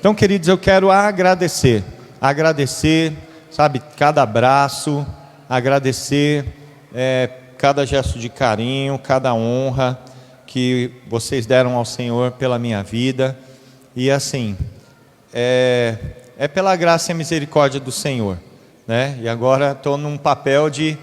Então, queridos, eu quero agradecer, sabe, cada abraço, agradecer cada gesto de carinho, cada honra que vocês deram ao Senhor pela minha vida. E assim, é pela graça e misericórdia do Senhor, né? E agora estou num papel de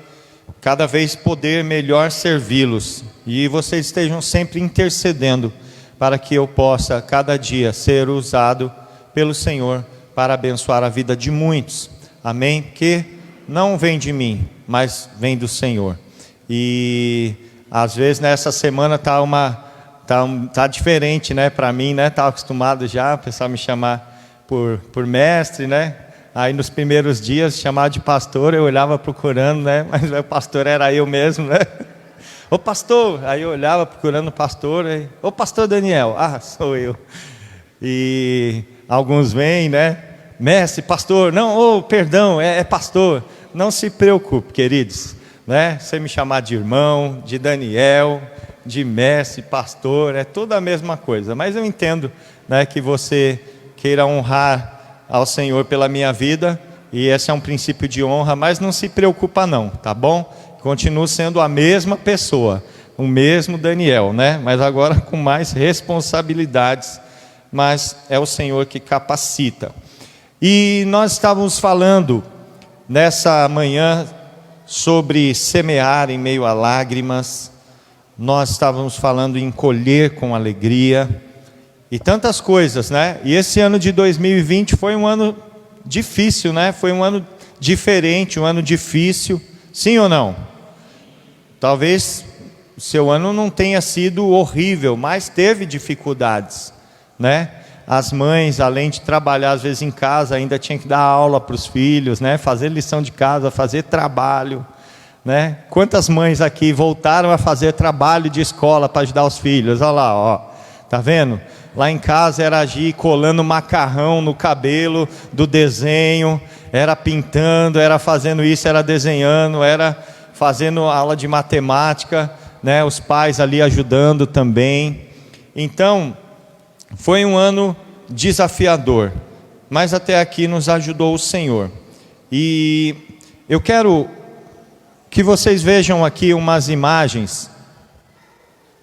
cada vez poder melhor servi-los, e vocês estejam sempre intercedendo para que eu possa cada dia ser usado pelo Senhor para abençoar a vida de muitos, amém? Que não vem de mim, mas vem do Senhor. E às vezes nessa semana tá diferente, né, para mim, né? Estava acostumado já, o pessoal me chamar por mestre, né? Aí nos primeiros dias, chamado de pastor, eu olhava procurando, né? Mas o pastor era eu mesmo, né? Ô pastor, aí eu olhava procurando o pastor, aí, ô pastor Daniel, sou eu. E alguns vêm, né? Mestre, pastor, não, perdão, é pastor. Não se preocupe, queridos, né? Você me chamar de irmão, de Daniel, de mestre, pastor, é tudo a mesma coisa. Mas eu entendo, né, que você queira honrar ao Senhor pela minha vida, e esse é um princípio de honra, mas não se preocupa não, tá bom? Continuo sendo a mesma pessoa, o mesmo Daniel, né? Mas agora com mais responsabilidades, mas é o Senhor que capacita. E nós estávamos falando nessa manhã sobre semear em meio a lágrimas, nós estávamos falando em colher com alegria, e tantas coisas, né? E esse ano de 2020 foi um ano difícil, né? Foi um ano diferente, um ano difícil, sim ou não? Talvez o seu ano não tenha sido horrível, mas teve dificuldades, né? As mães, além de trabalhar às vezes em casa, ainda tinham que dar aula para os filhos, né? Fazer lição de casa, fazer trabalho, né? Quantas mães aqui voltaram a fazer trabalho de escola para ajudar os filhos? Olha lá, ó, tá vendo? Lá em casa era agir colando macarrão no cabelo do desenho, era pintando, era fazendo isso, era desenhando, era fazendo aula de matemática, né? Os pais ali ajudando também. Então, foi um ano desafiador, mas até aqui nos ajudou o Senhor. E eu quero que vocês vejam aqui umas imagens.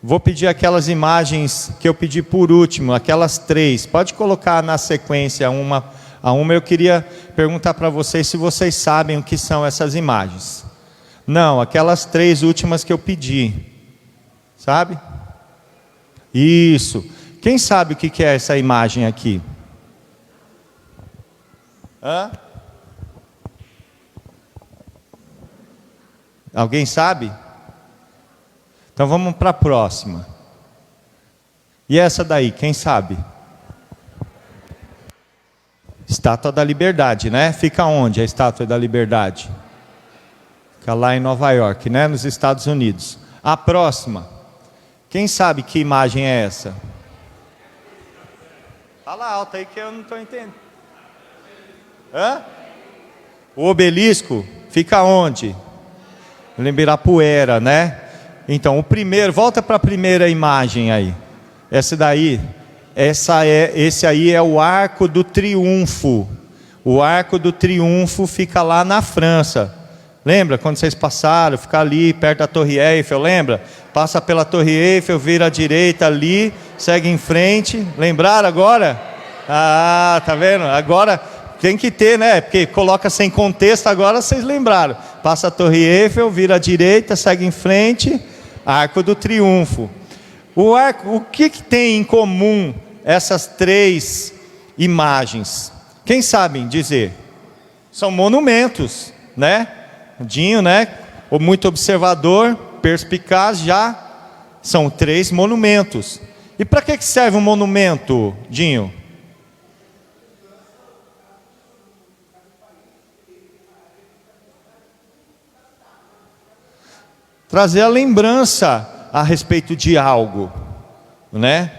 Vou pedir aquelas imagens que eu pedi por último, aquelas 3. Pode colocar na sequência uma a uma. Eu queria perguntar para vocês se vocês sabem o que são essas imagens. Não, aquelas 3 últimas que eu pedi. Sabe? Isso. Quem sabe o que é essa imagem aqui? Alguém sabe? Então vamos para a próxima. E essa daí, quem sabe? Estátua da Liberdade, né? Fica onde a Estátua da Liberdade? Fica lá em Nova York, né? Nos Estados Unidos. A próxima. Quem sabe que imagem é essa? Fala alto aí que eu não estou entendendo. O obelisco fica onde? Em Ibirapuera, né? Então, o primeiro, volta para a primeira imagem aí. Esse aí é o Arco do Triunfo. O Arco do Triunfo fica lá na França. Lembra quando vocês passaram? Fica ali perto da Torre Eiffel, lembra? Passa pela Torre Eiffel, vira à direita ali, segue em frente. Lembraram agora? Tá vendo? Agora tem que ter, né? Porque coloca sem contexto, agora vocês lembraram. Passa a Torre Eiffel, vira à direita, segue em frente. Arco do Triunfo. O que tem em comum essas 3 imagens? Quem sabe dizer? São monumentos, né? Dinho, né? Muito observador, perspicaz, já são 3 monumentos. E para que serve um monumento, Dinho? Trazer a lembrança a respeito de algo, né?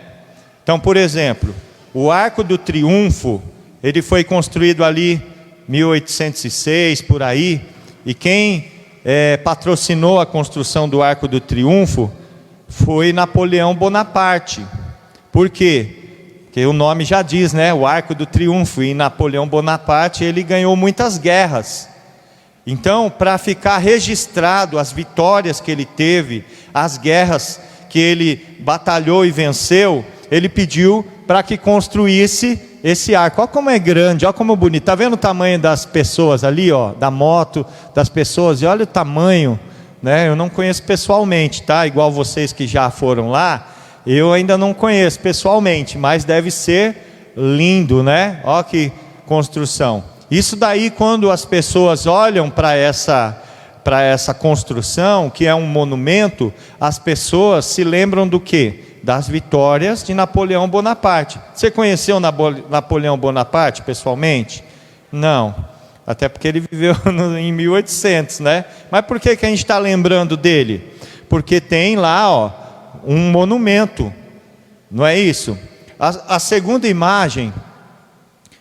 Então, por exemplo, o Arco do Triunfo, ele foi construído ali 1806, por aí, e quem patrocinou a construção do Arco do Triunfo foi Napoleão Bonaparte. Por quê? que o nome já diz, né? O Arco do Triunfo. E Napoleão Bonaparte, ele ganhou muitas guerras. Então, para ficar registrado as vitórias que ele teve, as guerras que ele batalhou e venceu, ele pediu para que construísse esse arco. Olha como é grande, olha como é bonito. Está vendo o tamanho das pessoas ali, ó, da moto, das pessoas? E olha o tamanho, né? Eu não conheço pessoalmente, tá? Igual vocês que já foram lá, eu ainda não conheço pessoalmente, mas deve ser lindo, né? Olha que construção. Isso daí, quando as pessoas olham para essa construção, que é um monumento, as pessoas se lembram do quê? Das vitórias de Napoleão Bonaparte. Você conheceu Napoleão Bonaparte pessoalmente? Não, até porque ele viveu em 1800, né? Mas por que a gente está lembrando dele? Porque tem lá, ó, um monumento, não é isso? A segunda imagem,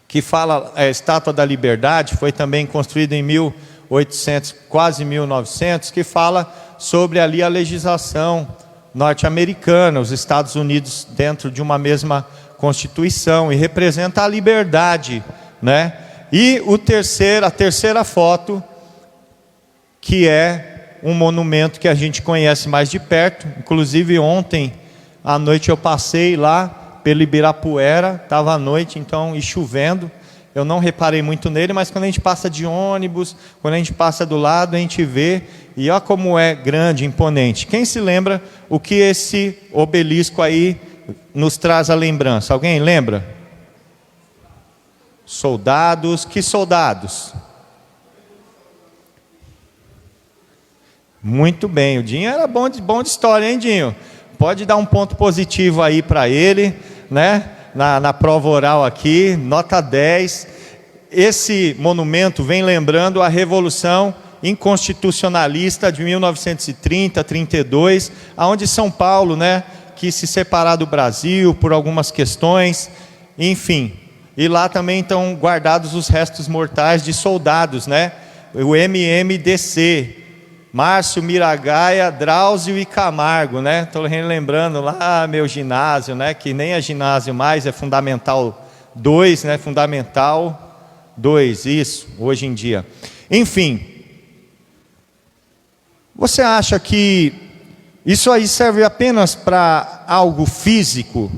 que fala a Estátua da Liberdade, foi também construída em 1800, quase 1900, que fala sobre ali a legislação norte-americana, os Estados Unidos dentro de uma mesma Constituição, e representa a liberdade, né? E a terceira foto, que é um monumento que a gente conhece mais de perto. Inclusive ontem à noite eu passei lá pelo Ibirapuera, estava à noite então, e chovendo, eu não reparei muito nele, mas quando a gente passa de ônibus, quando a gente passa do lado, a gente vê, e olha como é grande, imponente. Quem se lembra o que esse obelisco aí nos traz a lembrança? Alguém lembra? Soldados. Que soldados? Muito bem, o Dinho era bom de história, hein, Dinho? Pode dar um ponto positivo aí para ele, né? Na prova oral aqui, nota 10. Esse monumento vem lembrando a Revolução Inconstitucionalista de 1930, 32, aonde São Paulo, né, quis se separar do Brasil por algumas questões, enfim. E lá também estão guardados os restos mortais de soldados, né? O MMDC, Márcio, Miragaia, Drauzio e Camargo, né? Estou lembrando lá meu ginásio, né? Que nem é ginásio mais, é Fundamental 2, né? Fundamental 2, isso, hoje em dia. Enfim, você acha que isso aí serve apenas para algo físico?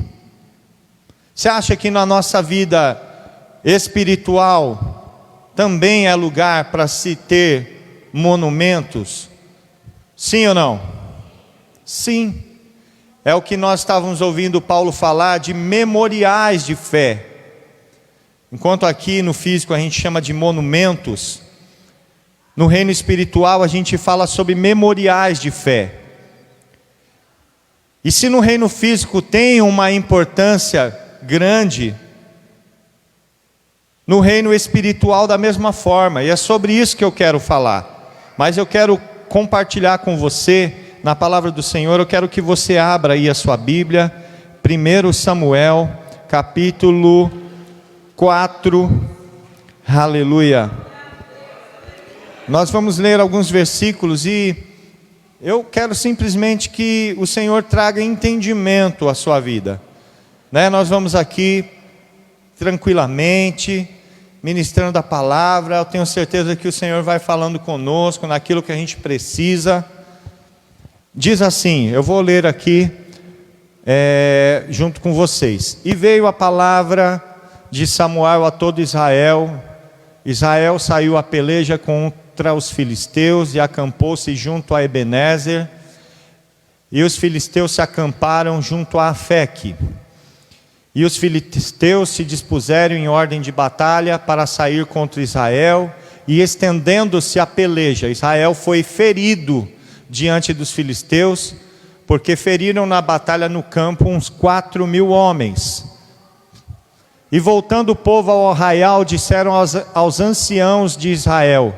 Você acha que na nossa vida espiritual também é lugar para se ter monumentos? Sim ou não? Sim. É o que nós estávamos ouvindo Paulo falar de memoriais de fé. Enquanto aqui no físico a gente chama de monumentos, no reino espiritual a gente fala sobre memoriais de fé. E se no reino físico tem uma importância grande, no reino espiritual da mesma forma, e é sobre isso que eu quero falar. Mas eu quero compartilhar com você, na palavra do Senhor, eu quero que você abra aí a sua Bíblia, 1 Samuel, capítulo 4, aleluia. Nós vamos ler alguns versículos e eu quero simplesmente que o Senhor traga entendimento à sua vida, né? Nós vamos aqui tranquilamente, ministrando a palavra. Eu tenho certeza que o Senhor vai falando conosco naquilo que a gente precisa. Diz assim, eu vou ler aqui junto com vocês. E veio a palavra de Samuel a todo Israel. Israel saiu a peleja contra os filisteus e acampou-se junto a Ebenezer. E os filisteus se acamparam junto a Afeque. E os filisteus se dispuseram em ordem de batalha para sair contra Israel, e estendendo-se a peleja, Israel foi ferido diante dos filisteus, porque feriram na batalha no campo uns 4.000 homens. E voltando o povo ao arraial, disseram aos anciãos de Israel: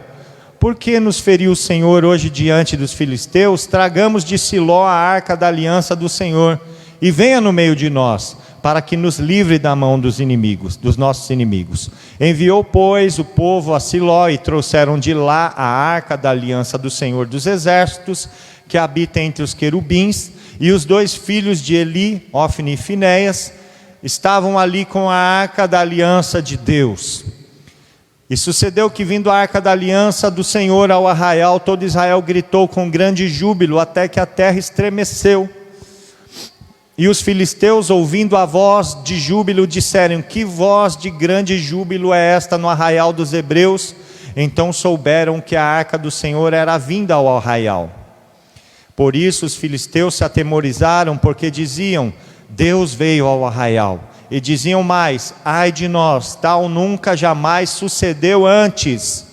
por que nos feriu o Senhor hoje diante dos filisteus? Tragamos de Siló a arca da aliança do Senhor, e venha no meio de nós, para que nos livre da mão dos inimigos, dos nossos inimigos. Enviou, pois, o povo a Siló, e trouxeram de lá a arca da aliança do Senhor dos exércitos, que habita entre os querubins, e os 2 filhos de Eli, Ofni e Finéias, estavam ali com a arca da aliança de Deus. E sucedeu que, vindo a arca da aliança do Senhor ao arraial, todo Israel gritou com grande júbilo, até que a terra estremeceu. E os filisteus, ouvindo a voz de júbilo, disseram: que voz de grande júbilo é esta no arraial dos hebreus? Então souberam que a arca do Senhor era vinda ao arraial. Por isso os filisteus se atemorizaram, porque diziam: Deus veio ao arraial. E diziam mais: ai de nós, tal nunca jamais sucedeu antes.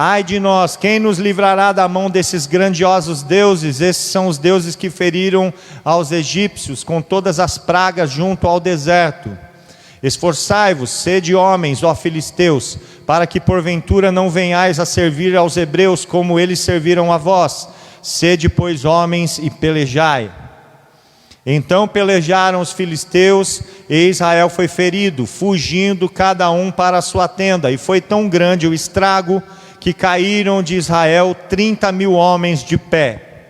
Ai de nós, quem nos livrará da mão desses grandiosos deuses? Esses são os deuses que feriram aos egípcios com todas as pragas junto ao deserto. Esforçai-vos, sede homens, ó filisteus, para que porventura não venhais a servir aos hebreus como eles serviram a vós. Sede, pois, homens e pelejai. Então pelejaram os filisteus, e Israel foi ferido, fugindo cada um para a sua tenda. E foi tão grande o estrago que caíram de Israel 30.000 homens de pé.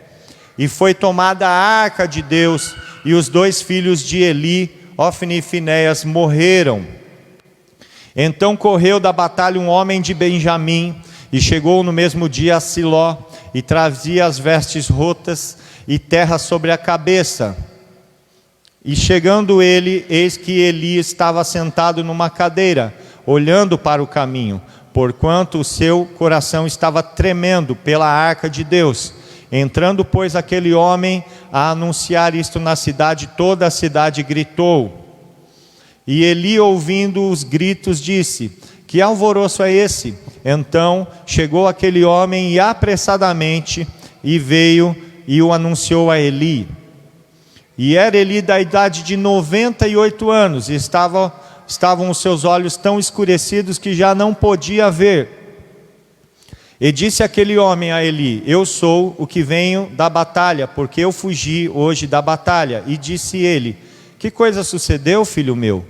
E foi tomada a arca de Deus, e os 2 filhos de Eli, Ofni e Finéias, morreram. Então correu da batalha um homem de Benjamim, e chegou no mesmo dia a Siló, e trazia as vestes rotas e terra sobre a cabeça. E chegando ele, eis que Eli estava sentado numa cadeira, olhando para o caminho, porquanto o seu coração estava tremendo pela arca de Deus. Entrando, pois, aquele homem a anunciar isto na cidade, toda a cidade gritou. E Eli, ouvindo os gritos, disse: que alvoroço é esse? Então chegou aquele homem e apressadamente veio e o anunciou a Eli. E era Eli da idade de 98 anos, e estavam os seus olhos tão escurecidos que já não podia ver. E disse aquele homem a Eli: eu sou o que venho da batalha, porque eu fugi hoje da batalha. E disse ele: que coisa sucedeu, filho meu?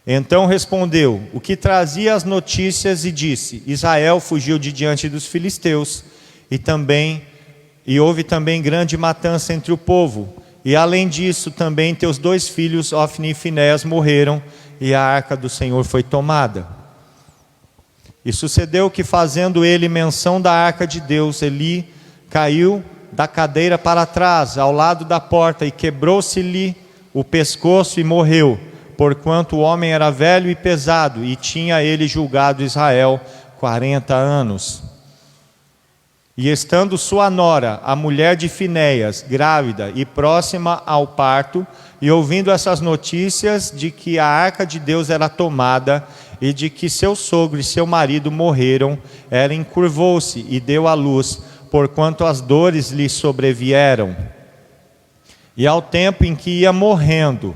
Então respondeu o que trazia as notícias e disse: Israel fugiu de diante dos filisteus, e houve também grande matança entre o povo. E além disso também teus 2 filhos, Ofni e Finéias, morreram, e a arca do Senhor foi tomada. E sucedeu que, fazendo ele menção da arca de Deus, Eli caiu da cadeira para trás, ao lado da porta, e quebrou-se-lhe o pescoço e morreu, porquanto o homem era velho e pesado, e tinha ele julgado Israel 40 anos. E estando sua nora, a mulher de Finéias, grávida e próxima ao parto, e ouvindo essas notícias de que a arca de Deus era tomada, e de que seu sogro e seu marido morreram, ela encurvou-se e deu à luz, porquanto as dores lhe sobrevieram. E ao tempo em que ia morrendo,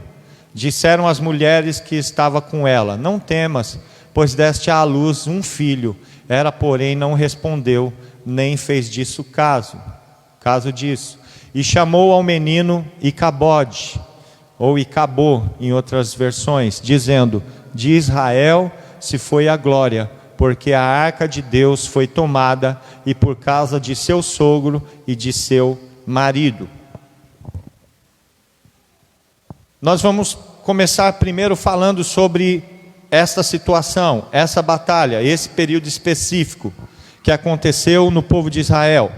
disseram as mulheres que estavam com ela: não temas, pois deste à luz um filho. Ela, porém, não respondeu, nem fez disso caso disso. E chamou ao menino Icabode, ou Icabô em outras versões, dizendo: de Israel se foi a glória, porque a arca de Deus foi tomada, e por causa de seu sogro e de seu marido. Nós vamos começar primeiro falando sobre esta situação, essa batalha, esse período específico que aconteceu no povo de Israel.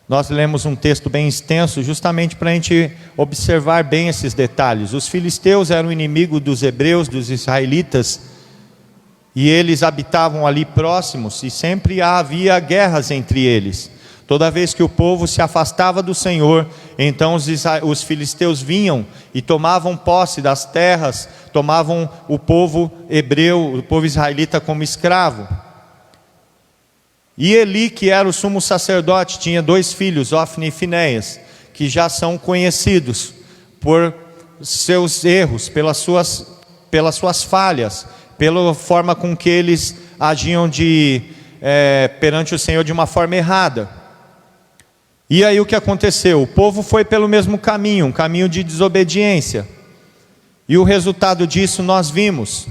Nós lemos um texto bem extenso, justamente para a gente observar bem esses detalhes. Os filisteus eram inimigo dos hebreus, dos israelitas, e eles habitavam ali próximos, e sempre havia guerras entre eles. Toda vez que o povo se afastava do Senhor, então os filisteus vinham e tomavam posse das terras, tomavam o povo hebreu, o povo israelita como escravo. E Eli, que era o sumo sacerdote, tinha 2 filhos, Ofni e Finéias, que já são conhecidos por seus erros, pelas suas falhas, pela forma com que eles agiam perante o Senhor de uma forma errada. E aí o que aconteceu? O povo foi pelo mesmo caminho, um caminho de desobediência. E o resultado disso nós vimos.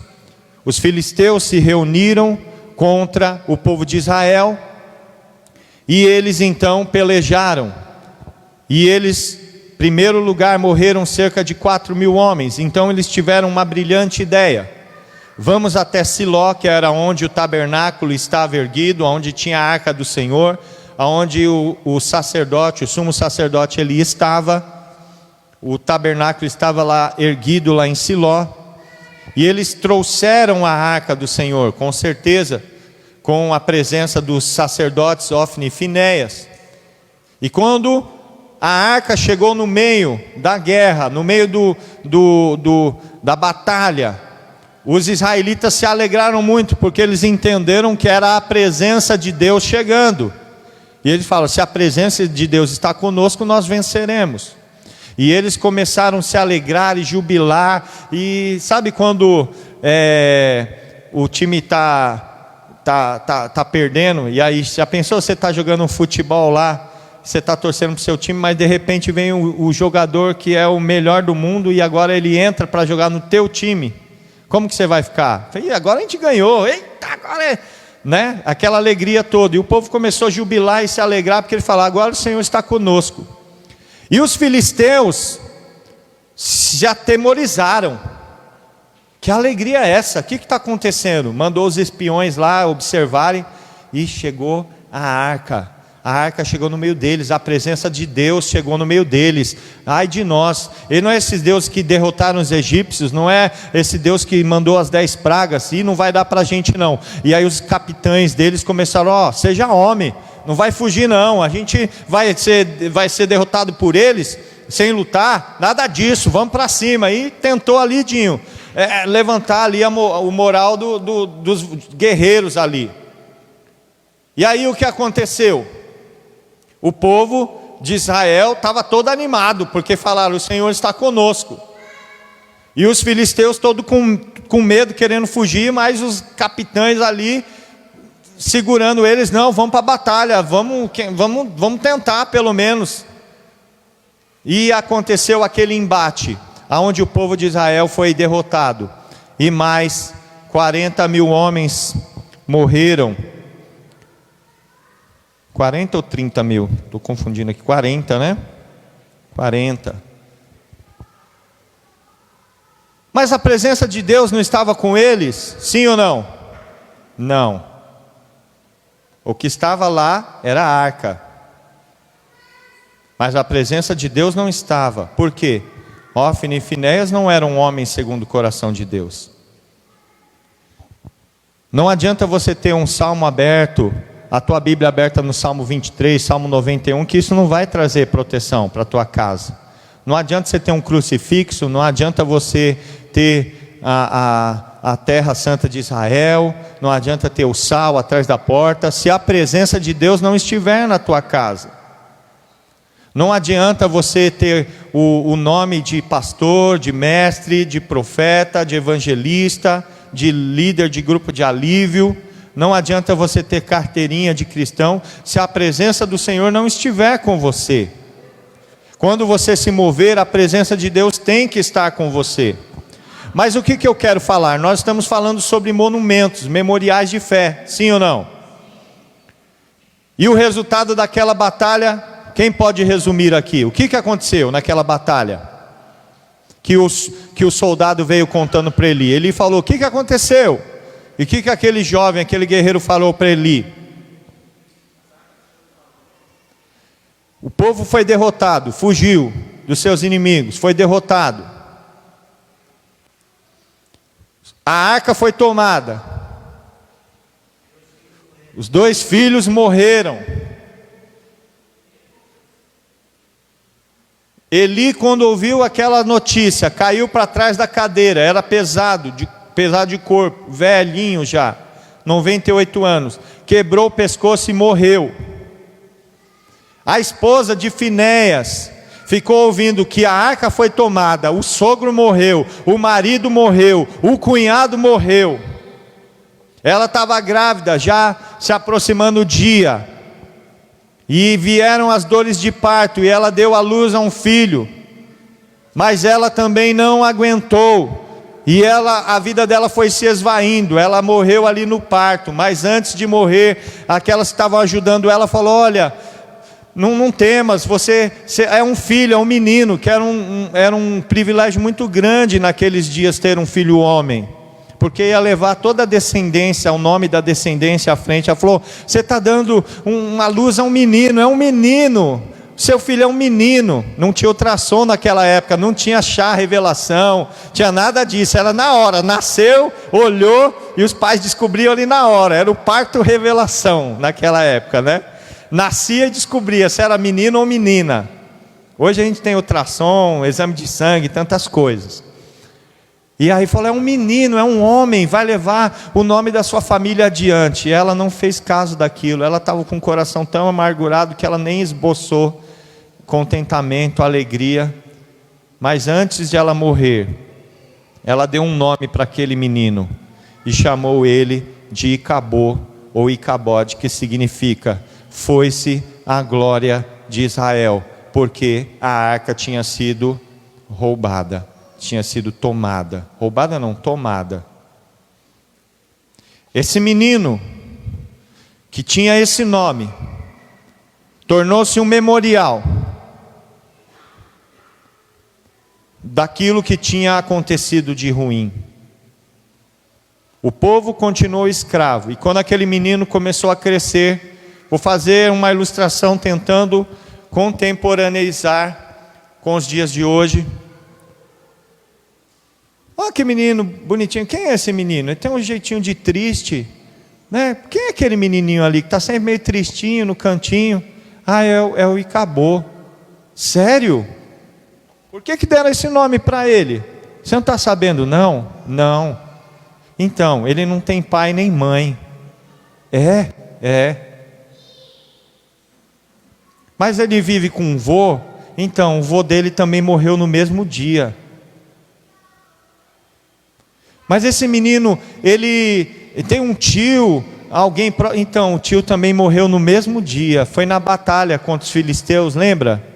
Os filisteus se reuniram contra o povo de Israel, e eles então pelejaram. E eles primeiro lugar, morreram cerca de 4.000 homens. Então eles tiveram uma brilhante ideia: vamos até Siló, que era onde o tabernáculo estava erguido, onde tinha a arca do Senhor, onde o sacerdote, o sumo sacerdote Eli estava. O tabernáculo estava lá erguido lá em Siló. E eles trouxeram a arca do Senhor, com certeza, com a presença dos sacerdotes Ofni e Finéias. E quando a arca chegou no meio da guerra, no meio da batalha, os israelitas se alegraram muito, porque eles entenderam que era a presença de Deus chegando. E eles falam: se a presença de Deus está conosco, nós venceremos. E eles começaram a se alegrar e jubilar. E sabe quando o time tá perdendo? E aí, já pensou, você está jogando um futebol lá, você está torcendo para o seu time, mas de repente vem o jogador que é o melhor do mundo, e agora ele entra para jogar no teu time. Como que você vai ficar? Falei, agora a gente ganhou, eita, agora é... né? Aquela alegria toda. E o povo começou a jubilar e se alegrar, porque ele falou: agora o Senhor está conosco. E os filisteus já atemorizaram. Que alegria é essa? O que está acontecendo? Mandou os espiões lá observarem, e chegou a arca. A arca chegou no meio deles, a presença de Deus chegou no meio deles. Ai de nós, ele não é esse Deus que derrotaram os egípcios, não é esse Deus que mandou as 10 pragas, e não vai dar para a gente não. E aí os capitães deles começaram: seja homem, não vai fugir não, a gente vai ser derrotado por eles, sem lutar, nada disso, vamos para cima. E tentou ali, levantar ali o moral dos guerreiros ali. E aí o que aconteceu? O povo de Israel estava todo animado, porque falaram: o Senhor está conosco. E os filisteus todos com medo, querendo fugir, mas os capitães ali segurando eles: não, vamos para a batalha, vamos tentar pelo menos. E aconteceu aquele embate, onde o povo de Israel foi derrotado, e mais 40.000 homens morreram. 40 ou 30 mil? Estou confundindo aqui. 40, né? 40. Mas a presença de Deus não estava com eles? Sim ou não? Não. O que estava lá era a arca. Mas a presença de Deus não estava. Por quê? Ofni e Finéias não eram homens segundo o coração de Deus. Não adianta você ter um salmo aberto, a tua Bíblia aberta no Salmo 23, Salmo 91, que isso não vai trazer proteção para a tua casa. Não adianta você ter um crucifixo, não adianta você ter a terra santa de Israel, não adianta ter o sal atrás da porta, se a presença de Deus não estiver na tua casa. Não adianta você ter o nome de pastor, de mestre, de profeta, de evangelista, de líder de grupo de alívio. Não adianta você ter carteirinha de cristão, se a presença do Senhor não estiver com você. Quando você se mover, a presença de Deus tem que estar com você. Mas o que eu quero falar? Nós estamos falando sobre monumentos, memoriais de fé, sim ou não? E o resultado daquela batalha, quem pode resumir aqui? O que aconteceu naquela batalha? Que o soldado veio contando para Eli. Ele falou: o que aconteceu? E o que aquele jovem, aquele guerreiro falou para Eli? O povo foi derrotado, fugiu dos seus inimigos, foi derrotado. A arca foi tomada. Os 2 filhos morreram. Eli, quando ouviu aquela notícia, caiu para trás da cadeira. Era pesado de corpo, velhinho já, 98 anos, quebrou o pescoço e morreu. A esposa de Finéias ficou ouvindo que a arca foi tomada, o sogro morreu, o marido morreu, o cunhado morreu. Ela estava grávida, já se aproximando o dia, e vieram as dores de parto, e ela deu à luz a um filho, mas ela também não aguentou. E a vida dela foi se esvaindo, ela morreu ali no parto. Mas antes de morrer, aquelas que estavam ajudando ela falou: olha, não temas, você é um filho, é um menino, que era um privilégio muito grande naqueles dias ter um filho homem, porque ia levar toda a descendência, o nome da descendência à frente. Ela falou: você está dando uma luz a um menino, é um menino, seu filho é um menino. Não tinha ultrassom naquela época, não tinha chá revelação, tinha nada disso, era na hora, nasceu, olhou, e os pais descobriam ali na hora, era o parto revelação naquela época, né? Nascia e descobria se era menino ou menina. Hoje a gente tem ultrassom, exame de sangue, tantas coisas. E aí falou: é um menino, é um homem, vai levar o nome da sua família adiante. E ela não fez caso daquilo, ela estava com o coração tão amargurado que ela nem esboçou contentamento, alegria. Mas antes de ela morrer, ela deu um nome para aquele menino e chamou ele de Icabô, ou Icabode, que significa: foi-se a glória de Israel, porque a arca tinha sido roubada, tinha sido tomada. Roubada não, tomada. Esse menino, que tinha esse nome, tornou-se um memorial daquilo que tinha acontecido de ruim. O povo continuou escravo, e quando aquele menino começou a crescer, vou fazer uma ilustração tentando contemporaneizar com os dias de hoje. Olha que menino bonitinho. Quem é esse menino? Ele tem um jeitinho de triste, né? Quem é aquele menininho ali que está sempre meio tristinho no cantinho? Ah, é o Icabô. Sério? Por que deram esse nome para ele? Você não está sabendo, não? Não. Então, ele não tem pai nem mãe. É. Mas ele vive com um vô. Então, o vô dele também morreu no mesmo dia. Mas esse menino, ele tem um tio, então o tio também morreu no mesmo dia. Foi na batalha contra os filisteus, lembra?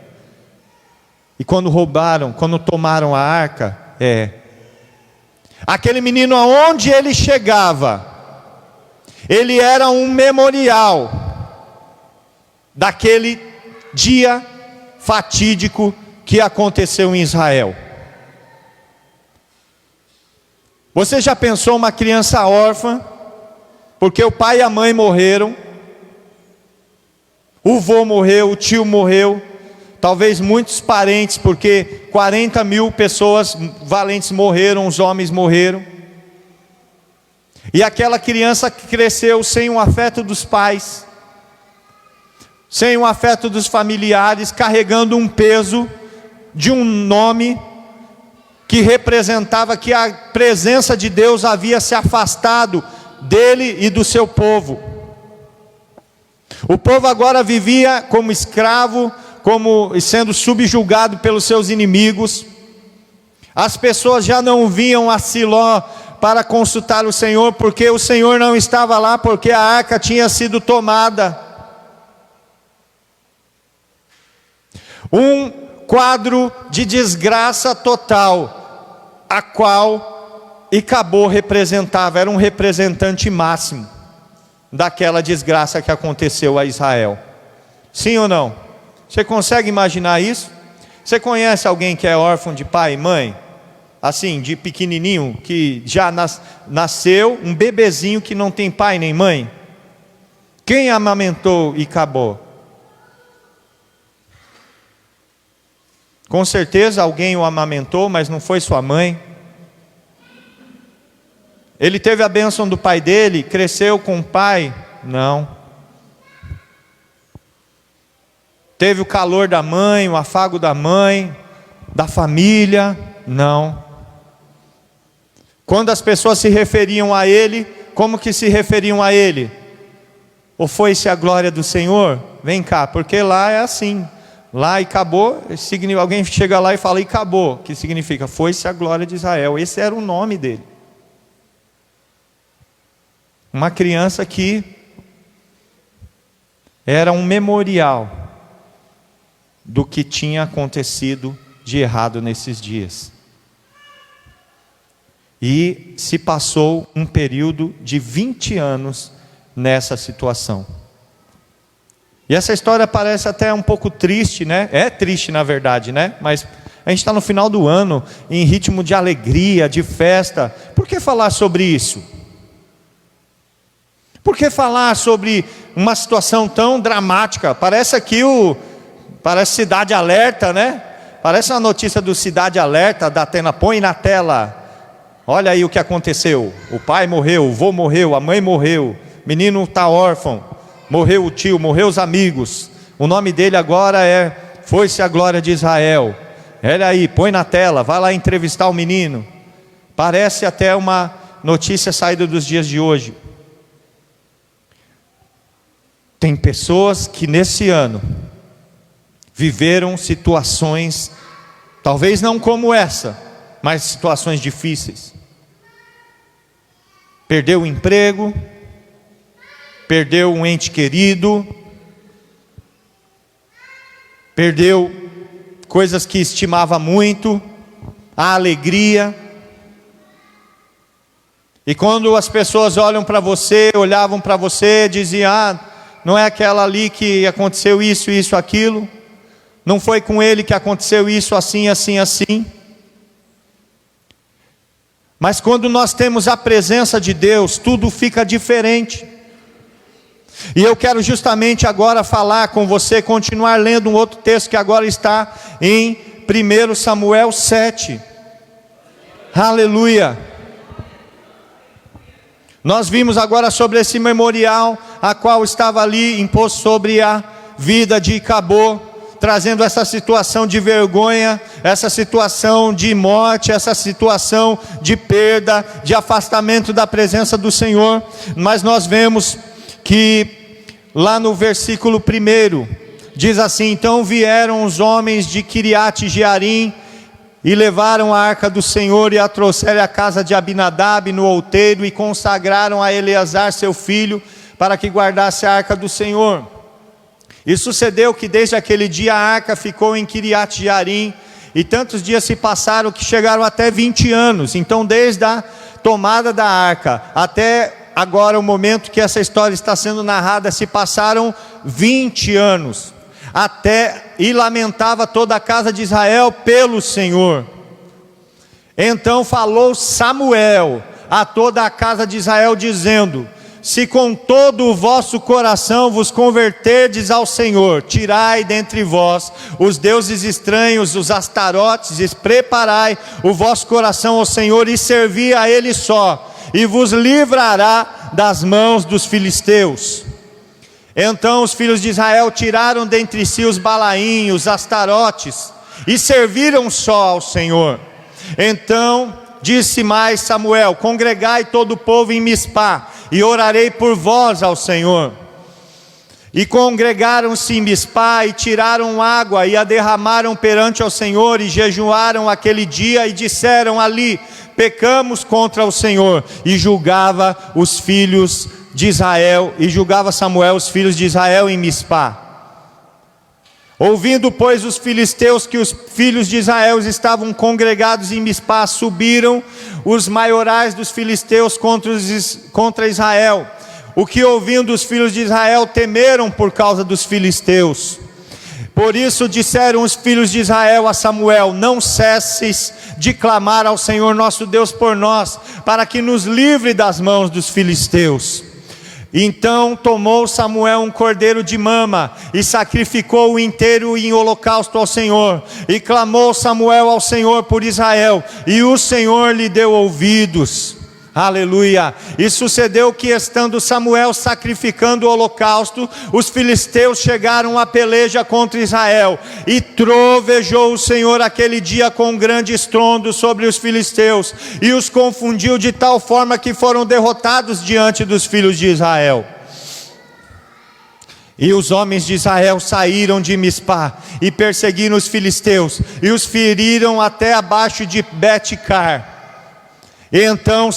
E quando tomaram a arca, aquele menino, aonde ele chegava, ele era um memorial daquele dia fatídico que aconteceu em Israel. Você já pensou uma criança órfã, porque o pai e a mãe morreram, o vô morreu, o tio morreu, talvez muitos parentes, porque 40 mil pessoas valentes morreram, os homens morreram, e aquela criança que cresceu sem o afeto dos pais, sem o afeto dos familiares, carregando um peso de um nome que representava que a presença de Deus havia se afastado dele e do seu povo. O povo agora vivia como escravo, como sendo subjugado pelos seus inimigos. As pessoas já não vinham a Siló para consultar o Senhor, porque o Senhor não estava lá, porque a arca tinha sido tomada. Um quadro de desgraça total, a qual Icabô representava, era um representante máximo daquela desgraça que aconteceu a Israel. Sim ou não? Você consegue imaginar isso? Você conhece alguém que é órfão de pai e mãe? Assim, de pequenininho, que já nasceu, um bebezinho que não tem pai nem mãe? Quem amamentou Icabô? Com certeza alguém o amamentou, mas não foi sua mãe. Ele teve a bênção do pai dele, cresceu com o pai? Não. Teve o calor da mãe, o afago da mãe, da família? Não. Quando as pessoas se referiam a ele, como que se referiam a ele? Ou foi-se a glória do Senhor? Vem cá, porque lá é assim. Lá e acabou, alguém chega lá e fala e acabou, que significa foi-se a glória de Israel. Esse era o nome dele. Uma criança que era um memorial do que tinha acontecido de errado nesses dias. E se passou um período de 20 anos nessa situação. E essa história parece até um pouco triste, né? É triste na verdade, né? Mas a gente está no final do ano, em ritmo de alegria, de festa. Por que falar sobre isso? Por que falar sobre uma situação tão dramática? Parece parece Cidade Alerta, né? Parece uma notícia do Cidade Alerta, da Atena. Põe na tela. Olha aí o que aconteceu. O pai morreu, o vô morreu, a mãe morreu. O menino está órfão. Morreu o tio, morreu os amigos. O nome dele agora é Foi-se a Glória de Israel. Olha aí, põe na tela, vai lá entrevistar o menino. Parece até uma notícia saída dos dias de hoje. Tem pessoas que nesse ano viveram situações, talvez não como essa, mas situações difíceis. Perdeu o emprego, perdeu um ente querido, perdeu coisas que estimava muito, a alegria. E quando as pessoas olhavam para você, diziam: não é aquela ali que aconteceu isso, isso, aquilo. Não foi com ele que aconteceu isso, assim, assim, assim. Mas quando nós temos a presença de Deus, tudo fica diferente. E eu quero justamente agora falar com você, continuar lendo um outro texto que agora está em 1 Samuel 7. Aleluia. Nós vimos agora sobre esse memorial, a qual estava ali imposto sobre a vida de Icabô, trazendo essa situação de vergonha, essa situação de morte, essa situação de perda, de afastamento da presença do Senhor. Mas nós vemos que lá no versículo 1, diz assim: então vieram os homens de Quiriate Jearim, e levaram a arca do Senhor, e a trouxeram à casa de Abinadab no outeiro, e consagraram a Eleazar seu filho, para que guardasse a arca do Senhor. E sucedeu que desde aquele dia a arca ficou em Quiriate Jearim, e tantos dias se passaram que chegaram até 20 anos. Então desde a tomada da arca até agora o momento que essa história está sendo narrada, se passaram 20 anos. E lamentava toda a casa de Israel pelo Senhor. Então falou Samuel a toda a casa de Israel, dizendo: se com todo o vosso coração vos converterdes ao Senhor, tirai dentre vós os deuses estranhos, os astarotes, e preparai o vosso coração ao Senhor, e servi a Ele só, e vos livrará das mãos dos filisteus. Então os filhos de Israel tiraram dentre si os Balaim, os astarotes, e serviram só ao Senhor. Então disse mais Samuel: congregai todo o povo em Mispá, e orarei por vós ao Senhor. E congregaram-se em Mispá, e tiraram água, e a derramaram perante ao Senhor, e jejuaram aquele dia, e disseram ali: pecamos contra o Senhor. E julgava os filhos de Israel, e julgava Samuel os filhos de Israel em Mispá. Ouvindo, pois, os filisteus que os filhos de Israel estavam congregados em Mispá, subiram os maiorais dos filisteus contra Israel. O que ouvindo os filhos de Israel temeram por causa dos filisteus. Por isso disseram os filhos de Israel a Samuel: não cesses de clamar ao Senhor nosso Deus por nós, para que nos livre das mãos dos filisteus. Então tomou Samuel um cordeiro de mama, e sacrificou-o inteiro em holocausto ao Senhor. E clamou Samuel ao Senhor por Israel, e o Senhor lhe deu ouvidos. Aleluia. E sucedeu que, estando Samuel sacrificando o holocausto, os filisteus chegaram à peleja contra Israel, e trovejou o Senhor aquele dia com grande estrondo sobre os filisteus, e os confundiu de tal forma que foram derrotados diante dos filhos de Israel. E os homens de Israel saíram de Mispá e perseguiram os filisteus, e os feriram até abaixo de Bet-car. Então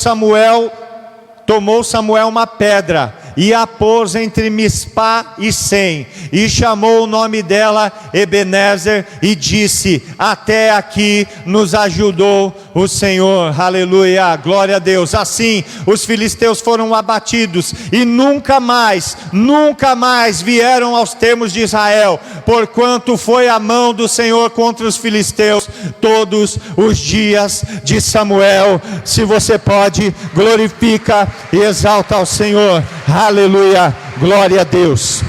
tomou Samuel uma pedra, e a pôs entre Mispá e Sem, e chamou o nome dela Ebenezer, e disse: até aqui nos ajudou o Senhor. Aleluia, glória a Deus. Assim os filisteus foram abatidos, e nunca mais vieram aos termos de Israel, porquanto foi a mão do Senhor contra os filisteus todos os dias de Samuel. Se você pode, glorifica e exalta ao Senhor. Aleluia, glória a Deus.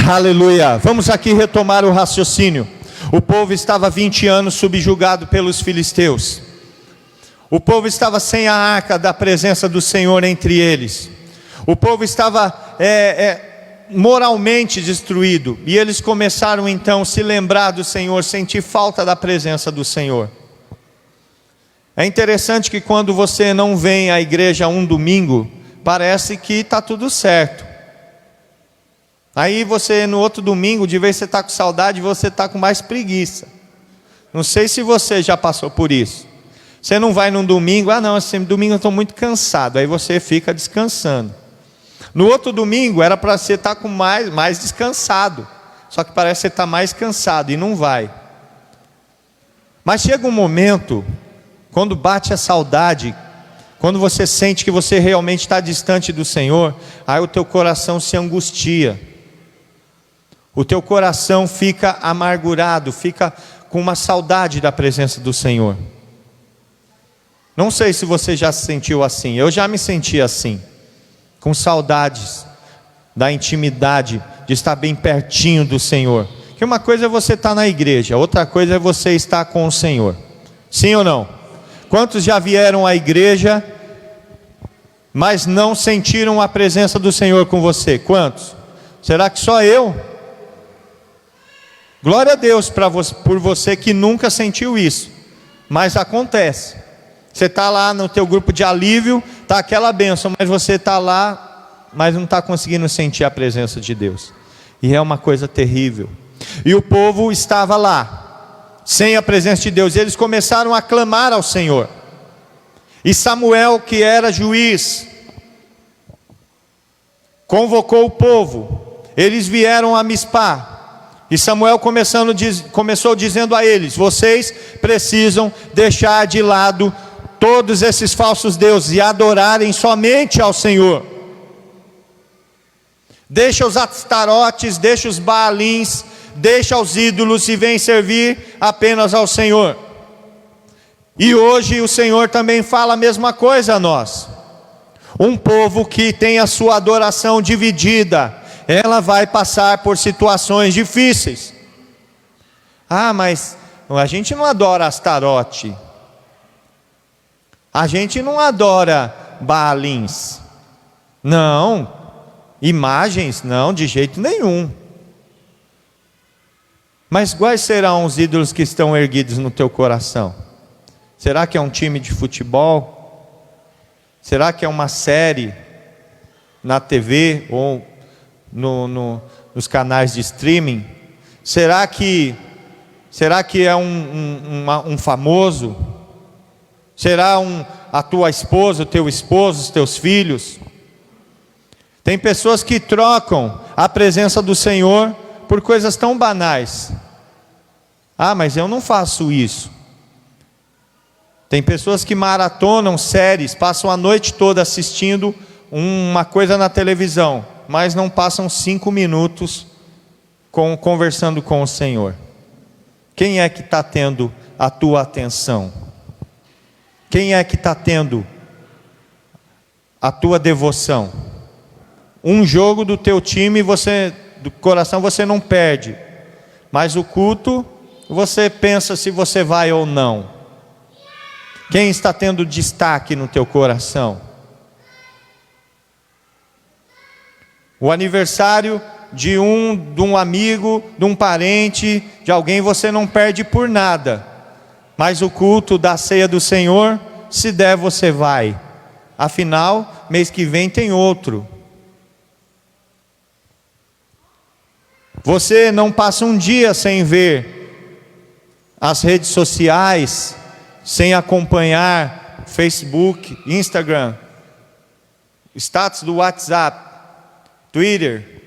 Aleluia. Vamos aqui retomar o raciocínio. O povo estava 20 anos subjugado pelos filisteus. O povo estava sem a arca da presença do Senhor entre eles. O povo estava moralmente destruído. E eles começaram então a se lembrar do Senhor, sentir falta da presença do Senhor. É interessante que quando você não vem à igreja um domingo, parece que está tudo certo. Aí você no outro domingo, de vez você está com saudade, você está com mais preguiça. Não sei se você já passou por isso. Você não vai num domingo, não, esse domingo eu estou muito cansado. Aí você fica descansando. No outro domingo era para você estar com mais descansado. Só que parece que você está mais cansado e não vai. Mas chega um momento, quando bate a saudade, quando você sente que você realmente está distante do Senhor, aí o teu coração se angustia. O teu coração fica amargurado, fica com uma saudade da presença do Senhor. Não sei se você já se sentiu assim, eu já me senti assim, com saudades da intimidade, de estar bem pertinho do Senhor. Que uma coisa é você estar na igreja, outra coisa é você estar com o Senhor. Sim ou não? Quantos já vieram à igreja, mas não sentiram a presença do Senhor com você? Quantos? Será que só eu? Glória a Deus por você que nunca sentiu isso. Mas acontece. Você está lá no teu grupo de alívio, está aquela bênção, mas você está lá, mas não está conseguindo sentir a presença de Deus. E é uma coisa terrível. E o povo estava lá, sem a presença de Deus. E eles começaram a clamar ao Senhor. E Samuel, que era juiz, convocou o povo. Eles vieram a Mispá. E Samuel começou dizendo a eles: vocês precisam deixar de lado todos esses falsos deuses e adorarem somente ao Senhor. Deixa os astarotes, deixa os baalins, deixa os ídolos e vem servir apenas ao Senhor. E hoje o Senhor também fala a mesma coisa a nós. Um povo que tem a sua adoração dividida, ela vai passar por situações difíceis. Mas a gente não adora Astarote, a gente não adora Baalins, não, imagens não, de jeito nenhum. Mas quais serão os ídolos que estão erguidos no teu coração? Será que é um time de futebol? Será que é uma série na TV ou nos canais de streaming? Será que é um famoso? Será a tua esposa, o teu esposo, os teus filhos? Tem pessoas que trocam a presença do Senhor por coisas tão banais. Mas eu não faço isso. Tem pessoas que maratonam séries, passam a noite toda assistindo uma coisa na televisão, mas não passam 5 minutos conversando com o Senhor. Quem é que está tendo a tua atenção? Quem é que está tendo a tua devoção? Um jogo do teu time, do coração você não perde, mas o culto, você pensa se você vai ou não. Quem está tendo destaque no teu coração? O aniversário de um amigo, de um parente, de alguém, você não perde por nada. Mas o culto da ceia do Senhor, se der você vai. Afinal, mês que vem tem outro. Você não passa um dia sem ver as redes sociais, sem acompanhar Facebook, Instagram, status do WhatsApp, Twitter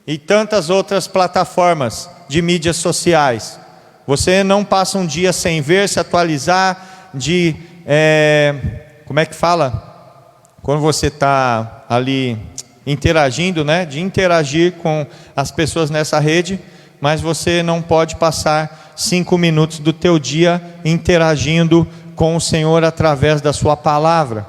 e tantas outras plataformas de mídias sociais. Você não passa um dia sem ver, se atualizar como é que fala? Quando você está ali interagindo, né? De interagir com as pessoas nessa rede, mas você não pode passar 5 minutos do teu dia interagindo com o Senhor através da sua palavra.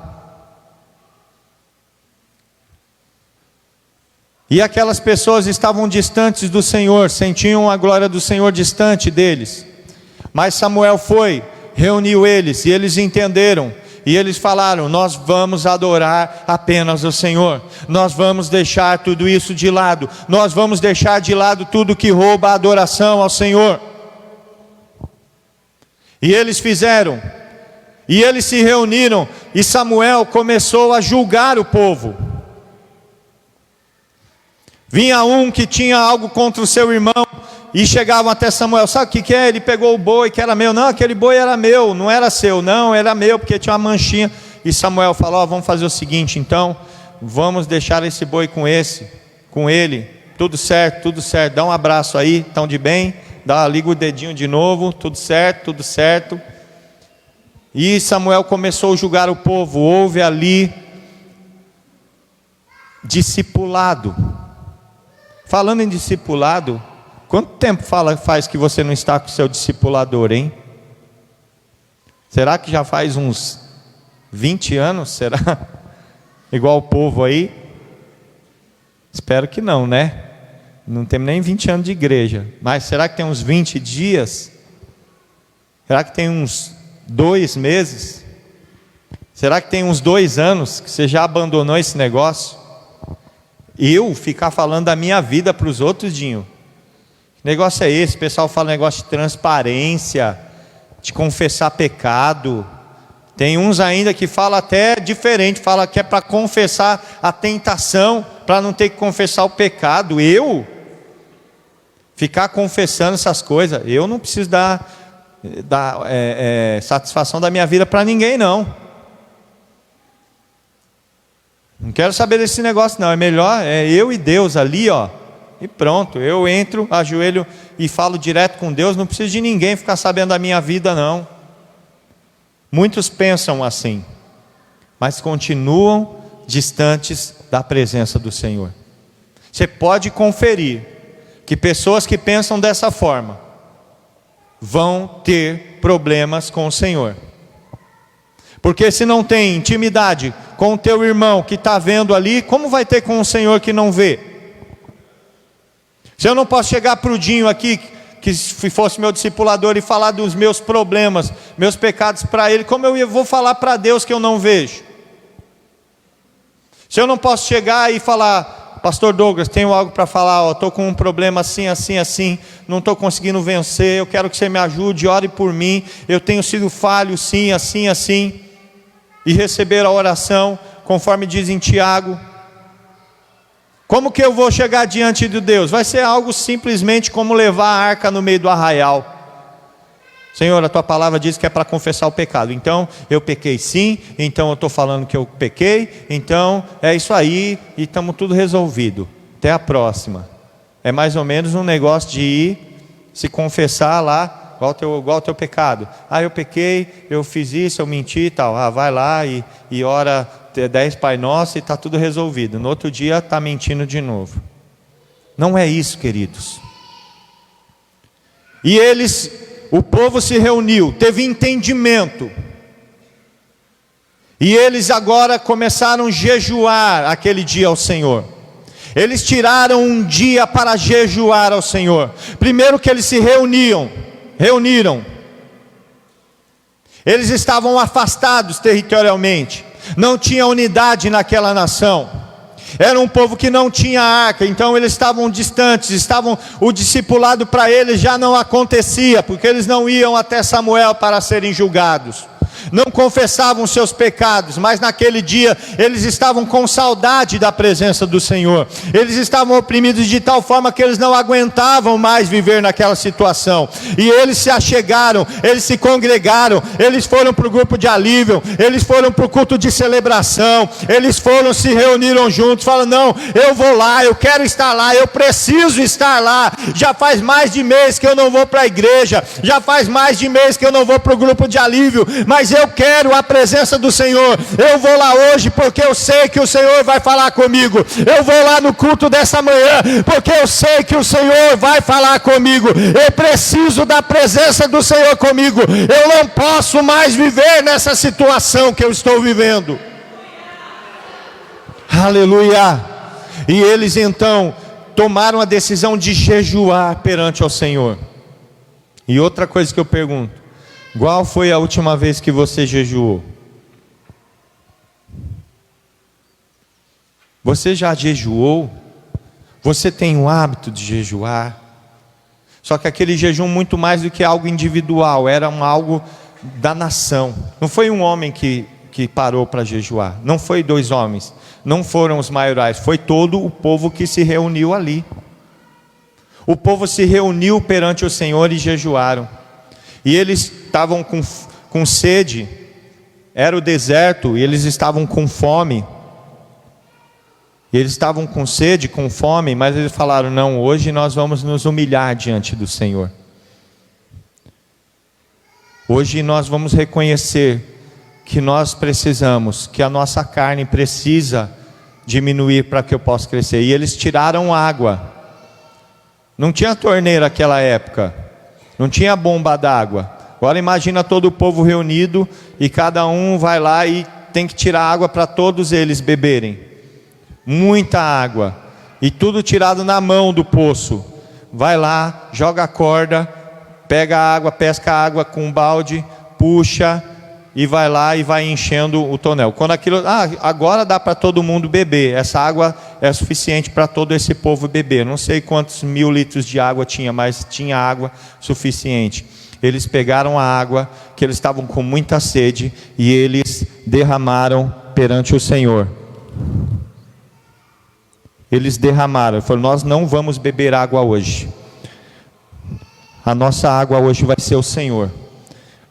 E aquelas pessoas estavam distantes do Senhor, sentiam a glória do Senhor distante deles. Mas Samuel foi, reuniu eles, e eles entenderam. E eles falaram: nós vamos adorar apenas o Senhor. Nós vamos deixar tudo isso de lado. Nós vamos deixar de lado tudo que rouba a adoração ao Senhor. E eles fizeram. E eles se reuniram. E Samuel começou a julgar o povo. Vinha um que tinha algo contra o seu irmão e chegavam até Samuel: sabe o que é? Ele pegou o boi que era meu. Não, aquele boi era meu, não era seu. Não, era meu, porque tinha uma manchinha. E Samuel falou: vamos fazer o seguinte então, vamos deixar esse boi com ele, tudo certo, dá um abraço aí, estão de bem, liga o dedinho de novo, tudo certo. E Samuel começou a julgar o povo. Houve ali discipulado. Falando em discipulado, quanto tempo faz que você não está com o seu discipulador, hein? Será que já faz uns 20 anos? Será? Igual o povo aí? Espero que não, né? Não temos nem 20 anos de igreja. Mas será que tem uns 20 dias? Será que tem uns 2 meses? Será que tem uns 2 anos que você já abandonou esse negócio? Eu ficar falando da minha vida para os outros, Dinho? Que negócio é esse? O pessoal fala negócio de transparência, de confessar pecado. Tem uns ainda que falam até diferente, fala que é para confessar a tentação, para não ter que confessar o pecado. Eu ficar confessando essas coisas, eu não preciso dar satisfação da minha vida para ninguém, não. Não quero saber desse negócio não, é melhor eu e Deus ali, ó, e pronto. Eu entro, ajoelho e falo direto com Deus, não preciso de ninguém ficar sabendo da minha vida não. Muitos pensam assim, mas continuam distantes da presença do Senhor. Você pode conferir que pessoas que pensam dessa forma vão ter problemas com o Senhor. Porque se não tem intimidade com o teu irmão que está vendo ali, como vai ter com o Senhor que não vê? Se eu não posso chegar para o Dinho aqui, que se fosse meu discipulador, e falar dos meus problemas, meus pecados para ele, como eu vou falar para Deus que eu não vejo? Se eu não posso chegar e falar: pastor Douglas, tenho algo para falar, estou com um problema assim, não estou conseguindo vencer, eu quero que você me ajude, ore por mim, eu tenho sido falho, sim, assim, e receber a oração, conforme diz em Tiago. Como que eu vou chegar diante de Deus? Vai ser algo simplesmente como levar a arca no meio do arraial. Senhor, a tua palavra diz que é para confessar o pecado. Então, eu pequei sim, então eu estou falando que eu pequei, então é isso aí, e estamos tudo resolvido. Até a próxima. É mais ou menos um negócio de ir se confessar lá, igual o teu pecado. Eu pequei, eu fiz isso, eu menti e tal. Vai lá e ora 10 Pai Nosso e está tudo resolvido. No outro dia está mentindo de novo. Não é isso, queridos. E o povo se reuniu, teve entendimento. E eles agora começaram a jejuar aquele dia ao Senhor. Eles tiraram um dia para jejuar ao Senhor. Primeiro que eles se reuniram. Eles estavam afastados territorialmente. Não tinha unidade naquela nação. Era um povo que não tinha arca, então eles estavam distantes, o discipulado para eles já não acontecia, porque eles não iam até Samuel para serem julgados. não confessavam seus pecados, mas naquele dia eles estavam com saudade da presença do Senhor. Eles estavam oprimidos de tal forma que eles não aguentavam mais viver naquela situação, e eles se achegaram, eles se congregaram, eles foram para o grupo de alívio, eles foram para o culto de celebração, eles foram, se reuniram juntos, falaram: não, eu vou lá, eu quero estar lá, eu preciso estar lá. Já faz mais de mês que eu não vou para a igreja, já faz mais de mês que eu não vou para o grupo de alívio, mas eu quero a presença do Senhor. Eu vou lá hoje porque eu sei que o Senhor vai falar comigo. Eu vou lá no culto dessa manhã porque eu sei que o Senhor vai falar comigo. Eu preciso da presença do Senhor comigo. Eu não posso mais viver nessa situação que eu estou vivendo. Aleluia. E eles então tomaram a decisão de jejuar perante ao Senhor. E outra coisa que eu pergunto: qual foi a última vez que você jejuou? Você já jejuou? Você tem o hábito de jejuar? Só que aquele jejum, muito mais do que algo individual, era algo da nação. Não foi um homem que parou para jejuar, não foi 2 homens, não foram os maiorais, foi todo o povo que se reuniu ali. O povo se reuniu perante o Senhor e jejuaram. E eles estavam com sede, era o deserto, e eles estavam com fome. E eles estavam com sede, com fome, mas eles falaram: não, hoje nós vamos nos humilhar diante do Senhor. Hoje nós vamos reconhecer que nós precisamos, que a nossa carne precisa diminuir para que eu possa crescer. E eles tiraram água. Não tinha torneira naquela época, não tinha bomba d'água. Agora imagina todo o povo reunido e cada um vai lá e tem que tirar água para todos eles beberem. Muita água, e tudo tirado na mão do poço. Vai lá, joga a corda, pega a água, pesca a água com um balde, puxa e vai lá e vai enchendo o tonel. Quando aquilo, agora dá para todo mundo beber, essa água é suficiente para todo esse povo beber. Não sei quantos 1000 litros de água tinha, mas tinha água suficiente. Eles pegaram a água, que eles estavam com muita sede, e eles derramaram perante o Senhor. Eles derramaram, falaram: nós não vamos beber água hoje, a nossa água hoje vai ser o Senhor.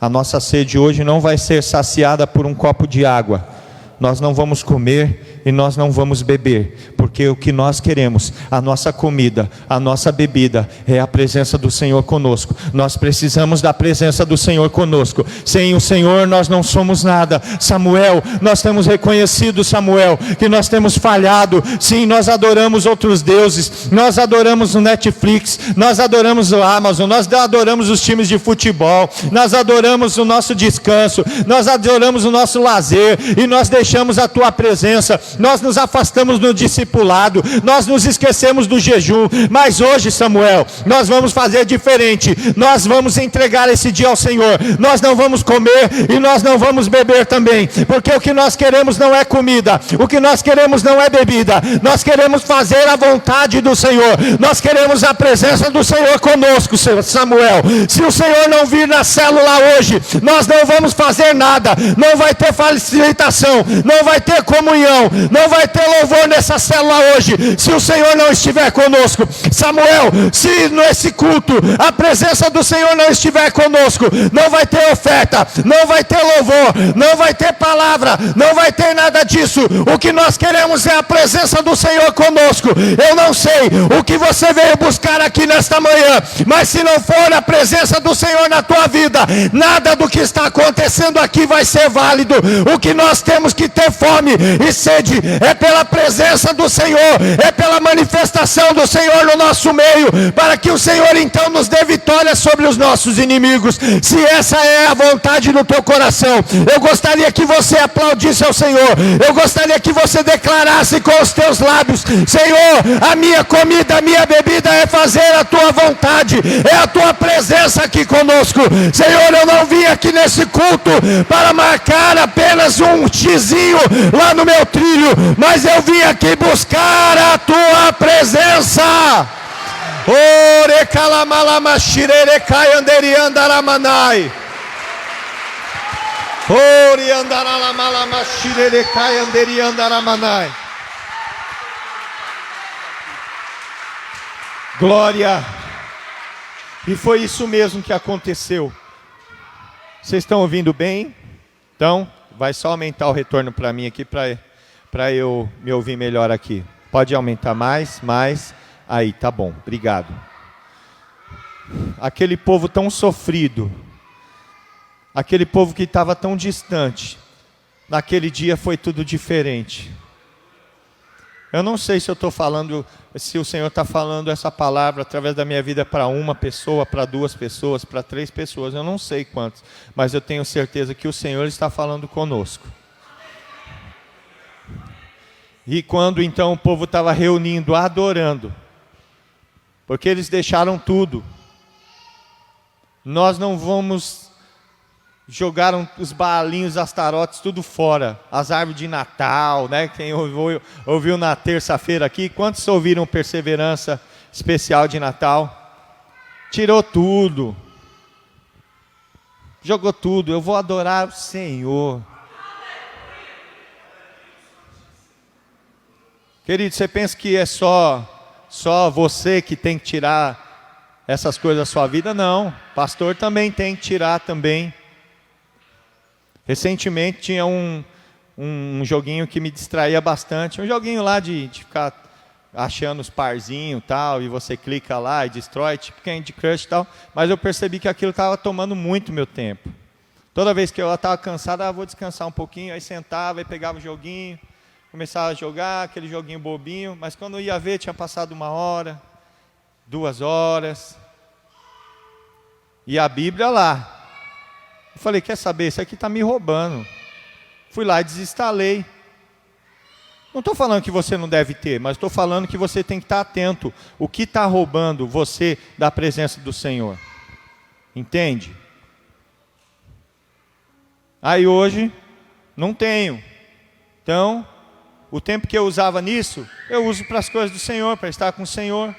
A nossa sede hoje não vai ser saciada por um copo de água. Nós não vamos comer e nós não vamos beber, porque o que nós queremos, a nossa comida, a nossa bebida, é a presença do Senhor conosco. Nós precisamos da presença do Senhor conosco. Sem o Senhor nós não somos nada. Samuel, nós temos reconhecido, Samuel, que nós temos falhado. Sim, nós adoramos outros deuses, nós adoramos o Netflix, nós adoramos o Amazon, nós adoramos os times de futebol, nós adoramos o nosso descanso, nós adoramos o nosso lazer, e nós deixamos a tua presença. Nós nos afastamos no discipulado, nós nos esquecemos do jejum. Mas hoje, Samuel, nós vamos fazer diferente. Nós vamos entregar esse dia ao Senhor. Nós não vamos comer e nós não vamos beber também, porque o que nós queremos não é comida, o que nós queremos não é bebida. Nós queremos fazer a vontade do Senhor. Nós queremos a presença do Senhor conosco, Samuel. Se o Senhor não vir na célula hoje, nós não vamos fazer nada. Não vai ter facilitação, não vai ter comunhão, não vai ter louvor nessa célula hoje, se o Senhor não estiver conosco. Samuel, se nesse culto a presença do Senhor não estiver conosco, não vai ter oferta, não vai ter louvor, não vai ter palavra, não vai ter nada disso. O que nós queremos é a presença do Senhor conosco. Eu não sei o que você veio buscar aqui nesta manhã, mas se não for a presença do Senhor na tua vida, nada do que está acontecendo aqui vai ser válido. O que nós temos que ter fome e sede é pela presença do Senhor, é pela manifestação do Senhor no nosso meio, para que o Senhor então nos dê vitória sobre os nossos inimigos. Se essa é a vontade do teu coração, eu gostaria que você aplaudisse ao Senhor. Eu gostaria que você declarasse com os teus lábios: Senhor, a minha comida, a minha bebida é fazer a tua vontade, é a tua presença aqui conosco. Senhor, eu não vim aqui nesse culto para marcar apenas um xizinho lá no meu trilho, mas eu vim aqui buscar a tua presença. Ori andaralamalama shirerecai anderi andaramanai. Glória. E foi isso mesmo que aconteceu. Vocês estão ouvindo bem? Então, vai só aumentar o retorno para mim aqui, para eu me ouvir melhor aqui. Pode aumentar mais. Aí, tá bom, obrigado. Aquele povo tão sofrido, aquele povo que estava tão distante, naquele dia foi tudo diferente. Eu não sei se eu estou falando, se o Senhor está falando essa palavra através da minha vida para uma pessoa, para 2 pessoas, para 3 pessoas, eu não sei quantos, mas eu tenho certeza que o Senhor está falando conosco. E quando então o povo estava reunindo, adorando, porque eles deixaram tudo. Nós não vamos jogar os baalinhos, as tarotes, tudo fora. As árvores de Natal, né? Quem ouviu na terça-feira aqui, quantos ouviram Perseverança especial de Natal? Tirou tudo. Jogou tudo. Eu vou adorar o Senhor. Querido, você pensa que é só você que tem que tirar essas coisas da sua vida? Não, pastor também tem que tirar também. Recentemente tinha um joguinho que me distraía bastante, um joguinho lá de ficar achando os parzinhos e tal, e você clica lá e destrói, tipo Candy Crush e tal, mas eu percebi que aquilo estava tomando muito meu tempo. Toda vez que eu estava cansado, vou descansar um pouquinho, aí sentava e pegava o joguinho, começava a jogar aquele joguinho bobinho, mas quando eu ia ver tinha passado 1 hora, 2 horas, e a Bíblia lá. Eu falei, quer saber, isso aqui está me roubando. Fui lá e desinstalei. Não estou falando que você não deve ter, mas estou falando que você tem que estar atento. O que está roubando você da presença do Senhor? Entende? Aí hoje, não tenho. Então, o tempo que eu usava nisso, eu uso para as coisas do Senhor, para estar com o Senhor.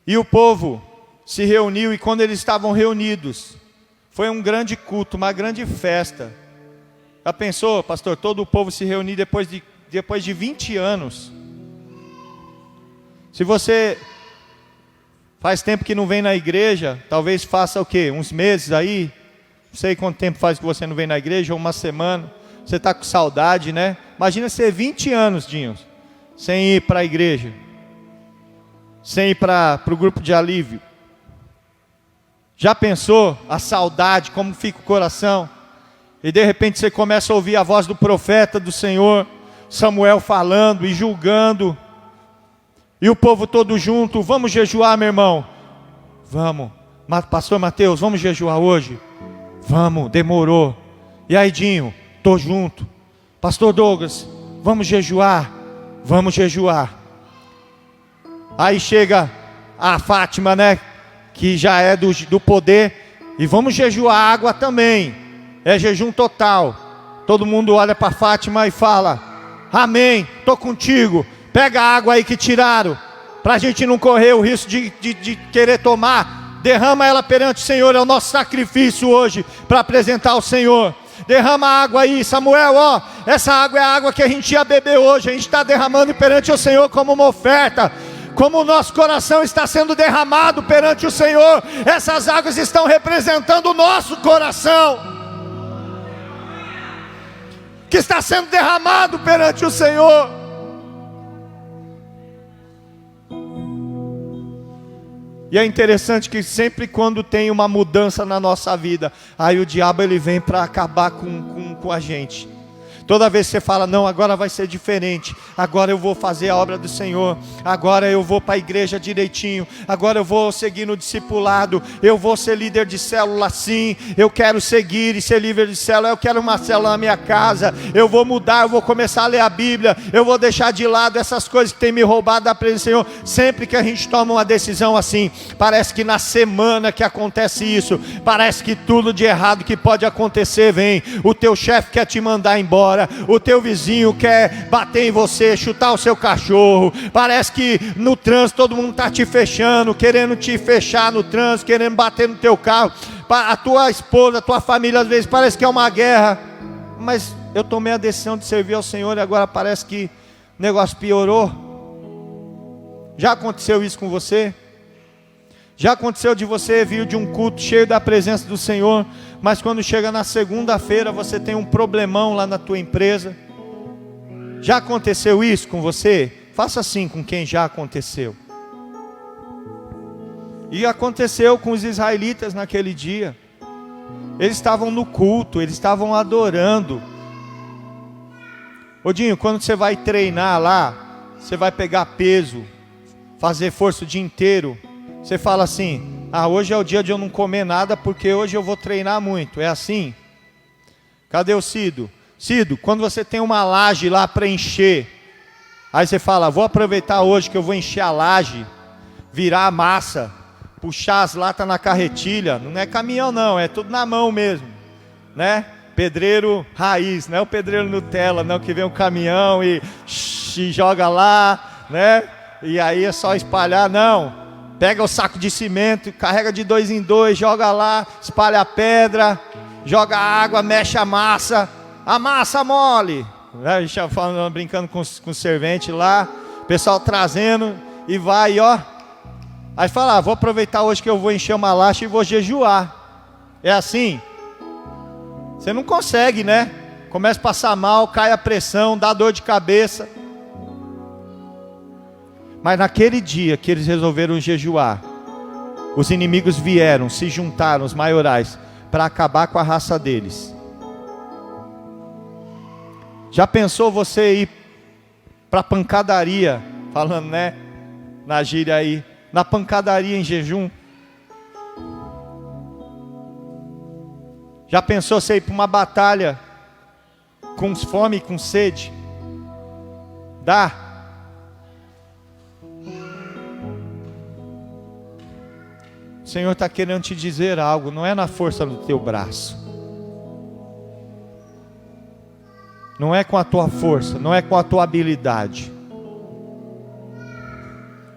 E o povo se reuniu, e quando eles estavam reunidos, foi um grande culto, uma grande festa. Já pensou, pastor, todo o povo se reunir depois de 20 anos? Se você faz tempo que não vem na igreja, talvez faça o quê? Uns meses aí, não sei quanto tempo faz que você não vem na igreja, ou 1 semana, você está com saudade, né? Imagina ser 20 anos, Dinho, sem ir para a igreja, sem ir para o grupo de alívio. Já pensou a saudade, como fica o coração? E de repente você começa a ouvir a voz do profeta do Senhor, Samuel falando e julgando. E o povo todo junto, vamos jejuar, meu irmão? Vamos. Pastor Mateus, vamos jejuar hoje? Vamos, demorou. E aí, Dinho, estou junto. Pastor Douglas, vamos jejuar? Vamos jejuar. Aí chega a Fátima, né? Que já é do poder, e vamos jejuar água também, é jejum total. Todo mundo olha para Fátima e fala, amém, estou contigo, pega a água aí que tiraram, para a gente não correr o risco de querer tomar, derrama ela perante o Senhor, é o nosso sacrifício hoje, para apresentar ao Senhor. Derrama a água aí, Samuel, ó, essa água é a água que a gente ia beber hoje, a gente está derramando perante o Senhor como uma oferta. Como o nosso coração está sendo derramado perante o Senhor, essas águas estão representando o nosso coração, que está sendo derramado perante o Senhor. E é interessante que sempre quando tem uma mudança na nossa vida, aí o diabo ele vem para acabar com a gente. Toda vez que você fala, não, agora vai ser diferente, agora eu vou fazer a obra do Senhor, agora eu vou para a igreja direitinho, agora eu vou seguir no discipulado, eu vou ser líder de célula sim, eu quero seguir e ser líder de célula, eu quero uma célula na minha casa, eu vou mudar, eu vou começar a ler a Bíblia, eu vou deixar de lado essas coisas que tem me roubado da presença do Senhor. Sempre que a gente toma uma decisão assim, parece que na semana que acontece isso, parece que tudo de errado que pode acontecer vem, o teu chefe quer te mandar embora, embora, o teu vizinho quer bater em você, chutar o seu cachorro, parece que no trânsito todo mundo está te fechando, querendo te fechar no trânsito, querendo bater no teu carro, a tua esposa, a tua família às vezes parece que é uma guerra, mas eu tomei a decisão de servir ao Senhor e agora parece que o negócio piorou. Já aconteceu isso com você? Já aconteceu de você vir de um culto cheio da presença do Senhor, mas quando chega na segunda-feira você tem um problemão lá na tua empresa? Já aconteceu isso com você? Faça assim com quem já aconteceu. E aconteceu com os israelitas naquele dia. Eles estavam no culto, eles estavam adorando. Odinho, quando você vai treinar lá, você vai pegar peso, fazer força o dia inteiro, você fala assim: hoje é o dia de eu não comer nada, porque hoje eu vou treinar muito. É assim? Cadê o Cido? Cido, quando você tem uma laje lá para encher, aí você fala: vou aproveitar hoje que eu vou encher a laje, virar a massa, puxar as latas na carretilha. Não é caminhão não, é tudo na mão mesmo, né? Pedreiro raiz, não é o pedreiro Nutella, não, que vem um caminhão e joga lá, né? E aí é só espalhar, não. Pega o saco de cimento, carrega de 2 em 2, joga lá, espalha a pedra, joga água, mexe a massa mole. A gente já falando, brincando com o servente lá, o pessoal trazendo e vai, ó. Aí fala: vou aproveitar hoje que eu vou encher uma laxa e vou jejuar. É assim? Você não consegue, né? Começa a passar mal, cai a pressão, dá dor de cabeça. Mas naquele dia que eles resolveram jejuar, os inimigos vieram, se juntaram, os maiorais, para acabar com a raça deles. Já pensou você ir para a pancadaria, falando, né, na gíria aí, na pancadaria em jejum? Já pensou você ir para uma batalha com fome e com sede? Dá? O Senhor está querendo te dizer algo, não é na força do teu braço, não é com a tua força, não é com a tua habilidade,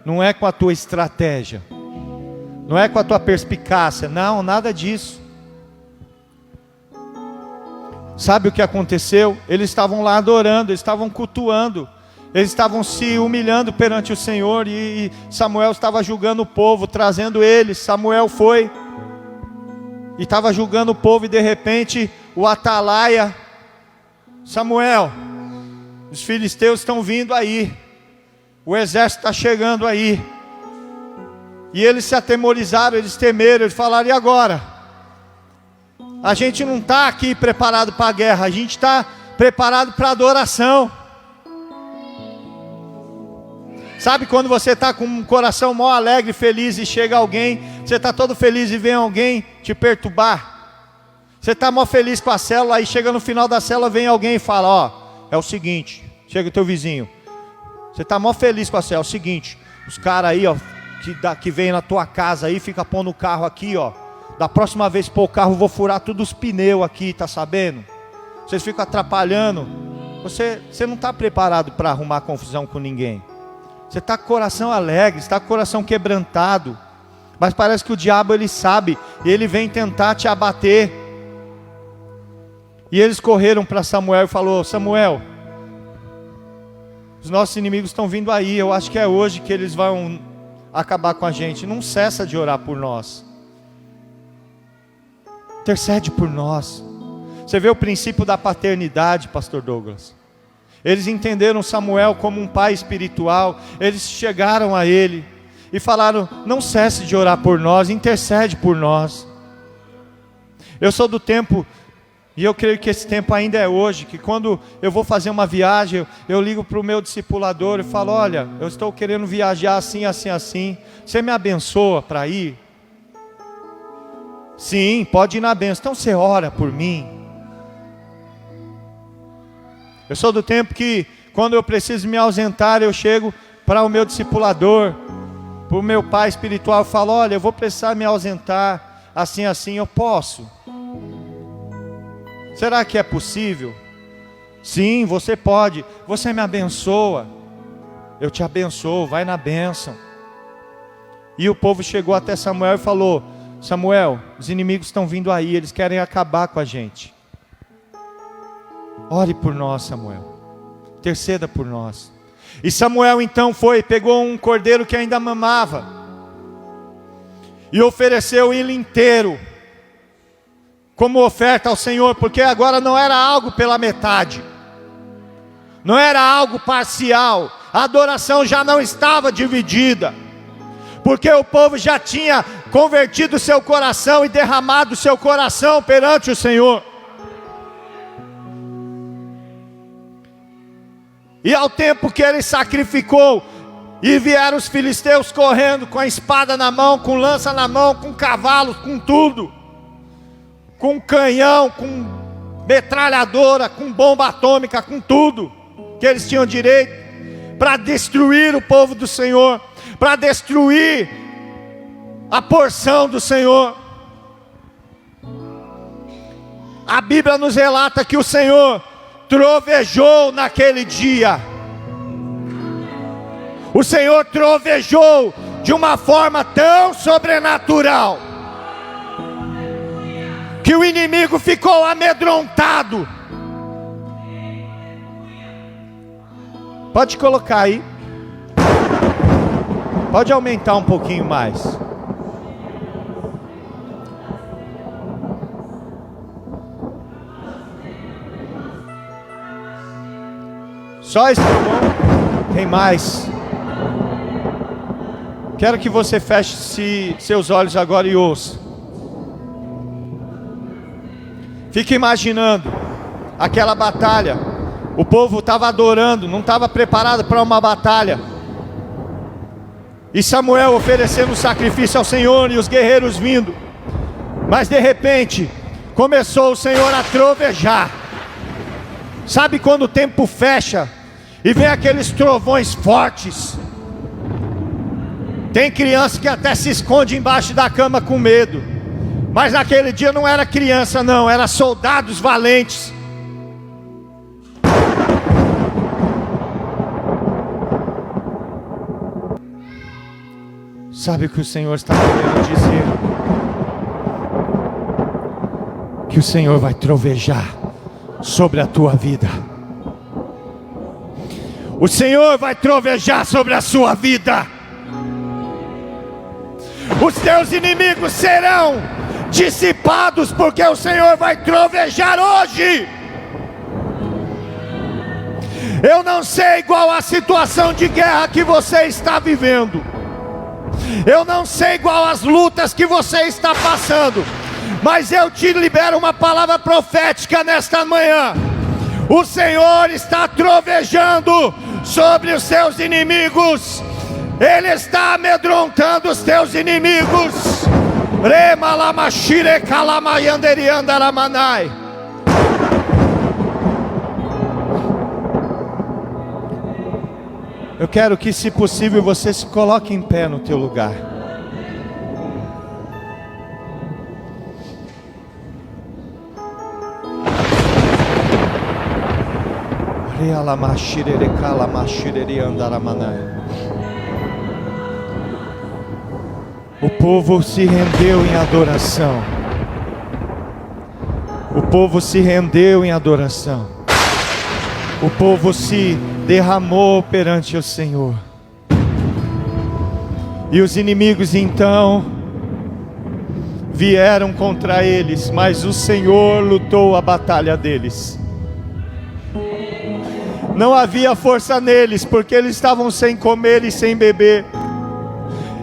não é com a tua estratégia, não é com a tua perspicácia, não, nada disso. Sabe o que aconteceu? Eles estavam lá adorando, eles estavam cultuando, eles estavam se humilhando perante o Senhor, e Samuel estava julgando o povo, trazendo eles. Samuel foi e estava julgando o povo, e de repente o atalaia: Samuel, os filisteus estão vindo aí, o exército está chegando aí. E eles se atemorizaram, eles temeram, eles falaram: e agora? A gente não está aqui preparado para a guerra, a gente está preparado para a adoração. Sabe quando você está com um coração mó alegre, feliz, e chega alguém, você está todo feliz e vem alguém te perturbar? Você está mó feliz com a célula, aí chega no final da célula, vem alguém e fala: ó, é o seguinte, chega o teu vizinho, você está mó feliz com a célula, é o seguinte, os caras aí, ó, que vem na tua casa aí, fica pondo o carro aqui, ó, da próxima vez pôr o carro, eu vou furar todos os pneus aqui, tá sabendo? Vocês ficam atrapalhando, você não está preparado para arrumar confusão com ninguém. Você está com o coração alegre, está com o coração quebrantado, mas parece que o diabo, ele sabe, e ele vem tentar te abater. E eles correram para Samuel e falou: Samuel, os nossos inimigos estão vindo aí, eu acho que é hoje que eles vão acabar com a gente. Não cessa de orar por nós, intercede por nós. Você vê o princípio da paternidade, pastor Douglas. Eles entenderam Samuel como um pai espiritual, eles chegaram a ele e falaram: não cesse de orar por nós, intercede por nós. Eu sou do tempo, e eu creio que esse tempo ainda é hoje, que quando eu vou fazer uma viagem, eu ligo para o meu discipulador e falo: olha, eu estou querendo viajar assim, assim, assim, você me abençoa para ir? Sim, pode ir na bênção. Então você ora por mim. Eu sou do tempo que quando eu preciso me ausentar, eu chego para o meu discipulador, para o meu pai espiritual, e falo: olha, eu vou precisar me ausentar, assim, assim, eu posso? Será que é possível? Sim, você pode. Você me abençoa. Eu te abençoo, vai na bênção. E o povo chegou até Samuel e falou: Samuel, os inimigos estão vindo aí, eles querem acabar com a gente. Ore por nós, Samuel. Interceda por nós. E Samuel então foi, pegou um cordeiro que ainda mamava e ofereceu ele inteiro como oferta ao Senhor, porque agora não era algo pela metade, não era algo parcial, a adoração já não estava dividida, porque o povo já tinha convertido seu coração e derramado seu coração perante o Senhor. E ao tempo que ele sacrificou, e vieram os filisteus correndo com a espada na mão, com lança na mão, com cavalos, com tudo, com canhão, com metralhadora, com bomba atômica, com tudo que eles tinham direito, para destruir o povo do Senhor, para destruir a porção do Senhor. A Bíblia nos relata que o Senhor trovejou naquele dia. O Senhor trovejou de uma forma tão sobrenatural que o inimigo ficou amedrontado. Pode colocar aí. Pode aumentar um pouquinho mais. Só isso, bom? Tem mais. Quero que você feche seus olhos agora e ouça. Fique imaginando aquela batalha. O povo estava adorando, não estava preparado para uma batalha. E Samuel oferecendo sacrifício ao Senhor e os guerreiros vindo. Mas de repente, começou o Senhor a trovejar. Sabe quando o tempo fecha e vem aqueles trovões fortes? Tem criança que até se esconde embaixo da cama com medo. Mas naquele dia não era criança não, era soldados valentes. Sabe o que o Senhor está querendo dizer? Que o Senhor vai trovejar sobre a tua vida. O Senhor vai trovejar sobre a sua vida. Os teus inimigos serão dissipados, porque o Senhor vai trovejar hoje. Eu não sei qual a situação de guerra que você está vivendo. Eu não sei qual as lutas que você está passando. Mas eu te libero uma palavra profética nesta manhã. O Senhor está trovejando sobre os seus inimigos. Ele está amedrontando os teus inimigos. Eu quero que, se possível, você se coloque em pé no teu lugar. O povo se rendeu em adoração. O povo se rendeu em adoração. O povo se derramou perante o Senhor. E os inimigos então vieram contra eles, mas o Senhor lutou a batalha deles. Não havia força neles, porque eles estavam sem comer e sem beber.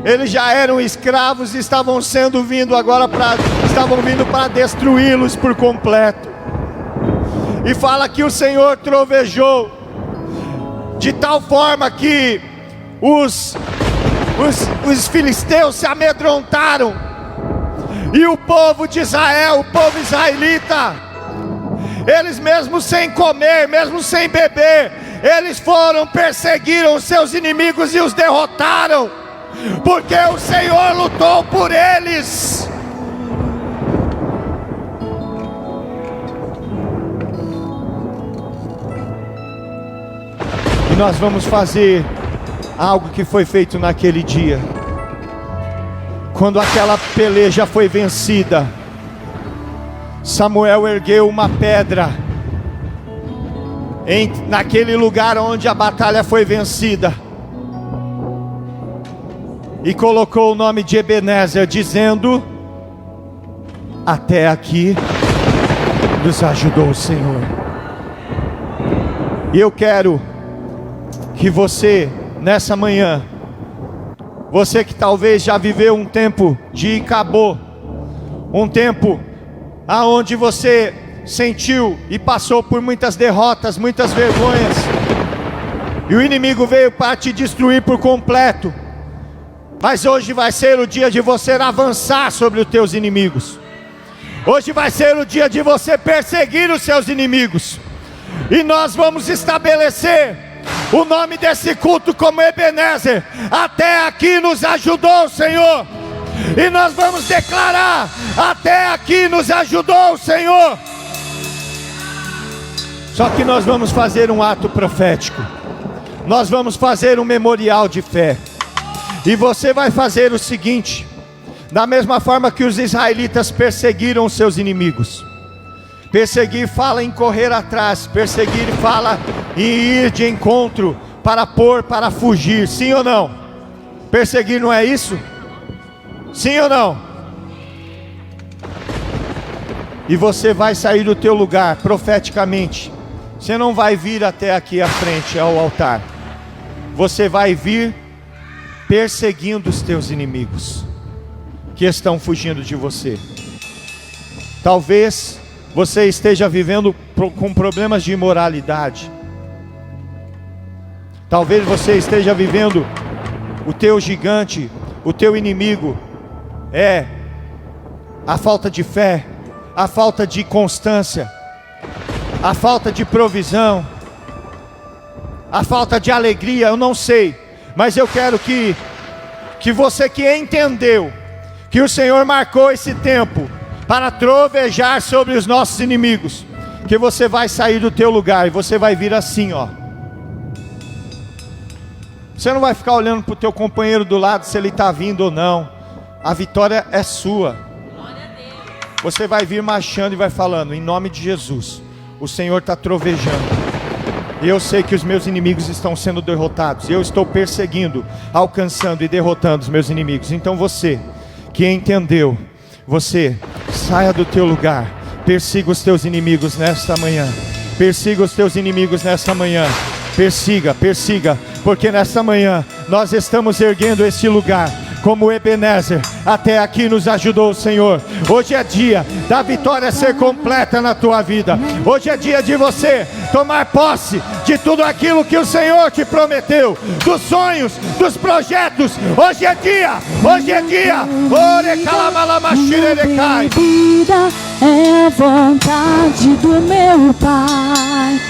Eles já eram escravos e estavam vindo para destruí-los por completo. E fala que o Senhor trovejou de tal forma que os filisteus se amedrontaram. E o povo de Israel, o povo israelita, eles mesmo sem comer, mesmo sem beber, eles perseguiram os seus inimigos e os derrotaram, porque o Senhor lutou por eles. nós vamos fazer algo que foi feito naquele dia. Quando aquela peleja foi vencida, Samuel ergueu uma pedra naquele lugar onde a batalha foi vencida e colocou o nome de Ebenezer, dizendo: até aqui nos ajudou o Senhor. E eu quero que você, nessa manhã, você que talvez já viveu um tempo de Icabô, um tempo aonde você sentiu e passou por muitas derrotas, muitas vergonhas, e o inimigo veio para te destruir por completo, mas hoje vai ser o dia de você avançar sobre os teus inimigos. Hoje vai ser o dia de você perseguir os seus inimigos, e nós vamos estabelecer o nome desse culto como Ebenezer. Até aqui nos ajudou o Senhor. E nós vamos declarar: até aqui nos ajudou o Senhor. Só que nós vamos fazer um ato profético. Nós vamos fazer um memorial de fé. E você vai fazer o seguinte: da mesma forma que os israelitas perseguiram os seus inimigos. Perseguir fala em correr atrás. Perseguir fala em ir de encontro, para pôr, para fugir. Sim ou não? Perseguir não é isso? Sim ou não? E você vai sair do teu lugar profeticamente. Você não vai vir até aqui à frente ao altar. Você vai vir perseguindo os teus inimigos que estão fugindo de você. Talvez você esteja vivendo com problemas de imoralidade. Talvez você esteja vivendo o teu gigante, o teu inimigo é a falta de fé, a falta de constância, a falta de provisão, a falta de alegria. Eu não sei, mas eu quero que você que entendeu que o Senhor marcou esse tempo para trovejar sobre os nossos inimigos, que você vai sair do teu lugar e você vai vir assim, ó. Você não vai ficar olhando para o teu companheiro do lado se ele está vindo ou não. A vitória é sua. Você vai vir marchando e vai falando: em nome de Jesus, o Senhor está trovejando. E eu sei que os meus inimigos estão sendo derrotados. Eu estou perseguindo, alcançando e derrotando os meus inimigos. Então você que entendeu, você saia do teu lugar. Persiga os teus inimigos nesta manhã. Persiga os teus inimigos nesta manhã. Persiga, persiga, porque nesta manhã nós estamos erguendo este lugar como Ebenezer. Até aqui nos ajudou o Senhor. Hoje é dia da vitória ser completa na tua vida. Hoje é dia de você tomar posse de tudo aquilo que o Senhor te prometeu, dos sonhos, dos projetos. Hoje é dia, hoje é dia. Ore calamalamashirelekai. Vida é a vontade do meu Pai.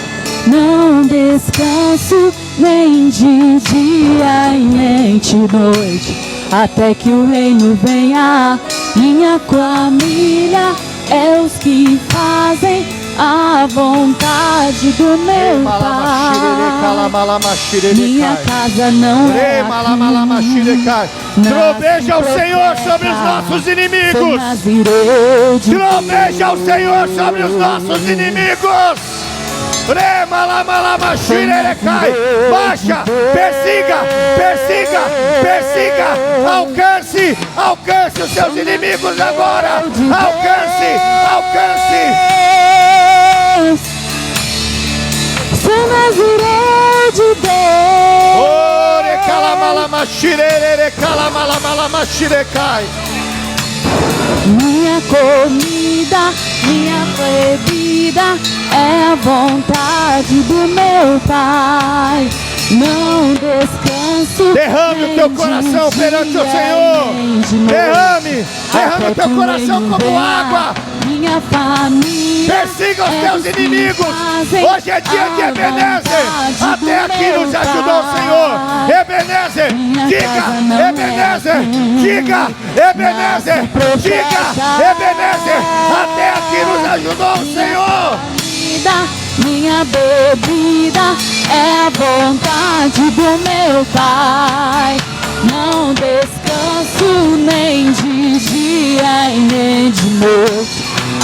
Não descanso nem de dia e nem de noite, até que o reino venha. Minha família é os que fazem a vontade do meu Pai. Minha casa não é aqui. Troveja o Senhor sobre os nossos inimigos. Troveja o Senhor sobre os nossos inimigos. Baixa, persiga, persiga, persiga. Alcance os seus inimigos agora. Alcance. Sou Nazireu de Deus. Ore calamalamashirere calamalamashirecai. Minha comida, minha bebida é a vontade do meu Pai. Não descanso. Derrame o teu coração perante o Senhor. Derrame o teu coração como água. Minha família persiga os teus inimigos. Hoje é dia de Ebenezer. Até aqui nos ajudou o Senhor. Ebenezer, diga Ebenezer, diga Ebenezer, diga Ebenezer. Até aqui nos ajudou o Senhor. minha bebida é a vontade do meu Pai. Não descanso nem de dia e nem de noite,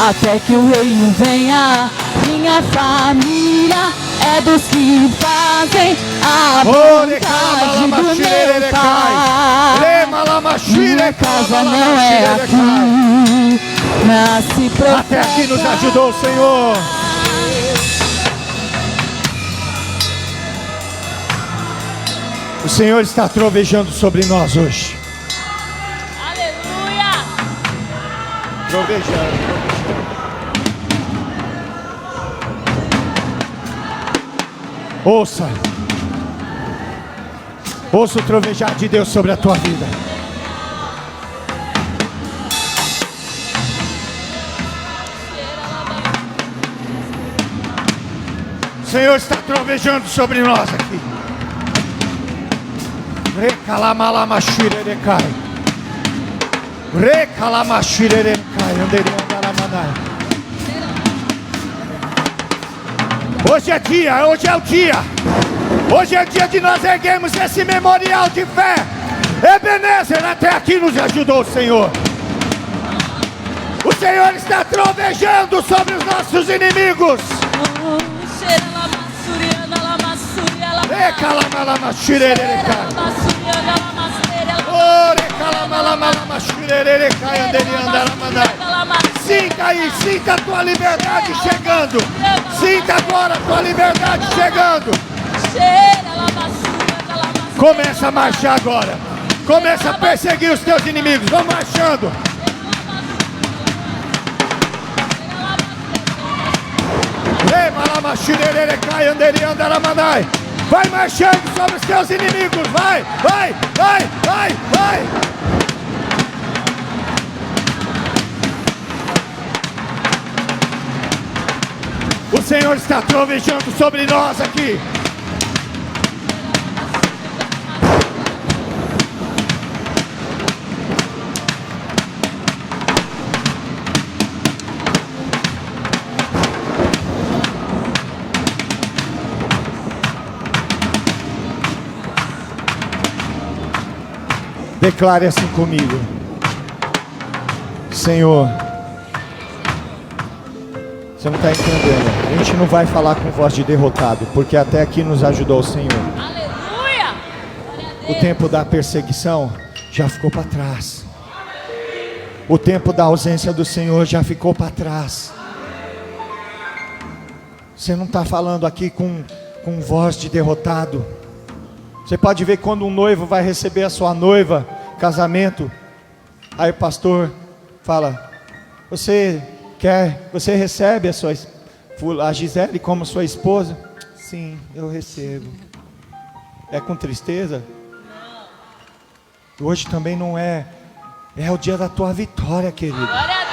até que o reino venha. Minha família é dos que fazem a vontade do meu Pai. Minha casa não é aqui, nasce profeta. Até aqui nos ajudou o Senhor. O Senhor está trovejando sobre nós hoje. Aleluia! Trovejando. Ouça. Ouça o trovejar de Deus sobre a tua vida. O Senhor está trovejando sobre nós aqui. Recalamalamaxirerecai. Recalamaxirerecai. Andereandaramanai. Hoje é dia, hoje é o dia. Hoje é dia de nós erguermos esse memorial de fé. Ebenezer, até aqui nos ajudou o Senhor. O Senhor está trovejando sobre os nossos inimigos. Sinta aí, sinta a tua liberdade chegando. Sinta agora a tua liberdade chegando. Começa a marchar agora. Começa a perseguir os teus inimigos. Vamos marchando. Vai marchando sobre os teus inimigos. Vai, vai, vai, vai, vai. O Senhor está trovejando sobre nós aqui. Declare assim comigo: Senhor, você não está entendendo. A gente não vai falar com voz de derrotado, porque até aqui nos ajudou o Senhor. Aleluia! O tempo da perseguição já ficou para trás. O tempo da ausência do Senhor já ficou para trás. Você não está falando aqui com voz de derrotado. Você pode ver quando um noivo vai receber a sua noiva, casamento. Aí o pastor fala: você recebe a Gisele como sua esposa? Sim, eu recebo. É com tristeza? Hoje também não é. É o dia da tua vitória, querido. Glória a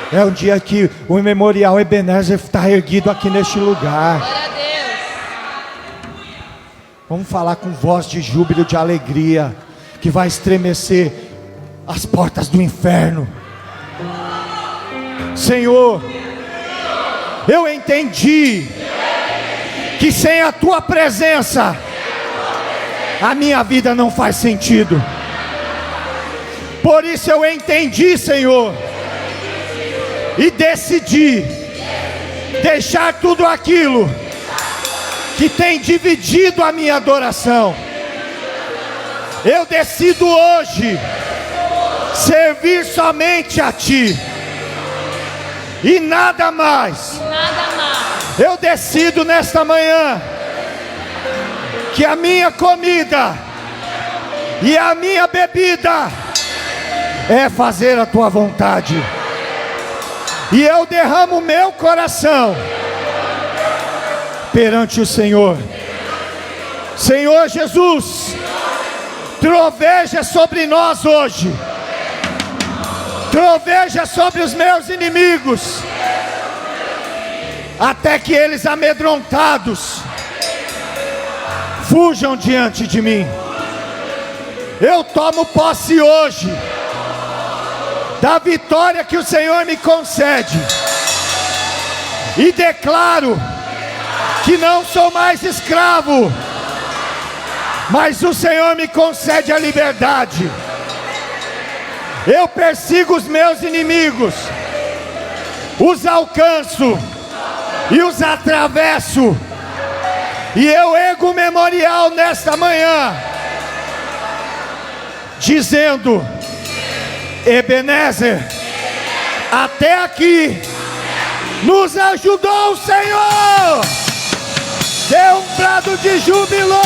Deus! É o dia que o memorial Ebenezer está erguido aqui neste lugar. Glória a Deus! Vamos falar com voz de júbilo, de alegria, que vai estremecer as portas do inferno. Senhor, eu entendi que sem a tua presença a minha vida não faz sentido. Por isso eu entendi, Senhor, e decidi deixar tudo aquilo que tem dividido a minha adoração. Eu decido hoje servir somente a Ti e nada mais. Eu decido nesta manhã que a minha comida e a minha bebida é fazer a Tua vontade. E eu derramo meu coração perante o Senhor. Senhor Jesus, troveja sobre nós hoje. Troveja sobre os meus inimigos, até que eles, amedrontados, fujam diante de mim. Eu tomo posse hoje da vitória que o Senhor me concede, e declaro que não sou mais escravo, mas o Senhor me concede a liberdade. Eu persigo os meus inimigos, os alcanço e os atravesso. E eu ergo o memorial nesta manhã, dizendo: Ebenezer, até aqui nos ajudou o Senhor. Dê um brado de júbilo.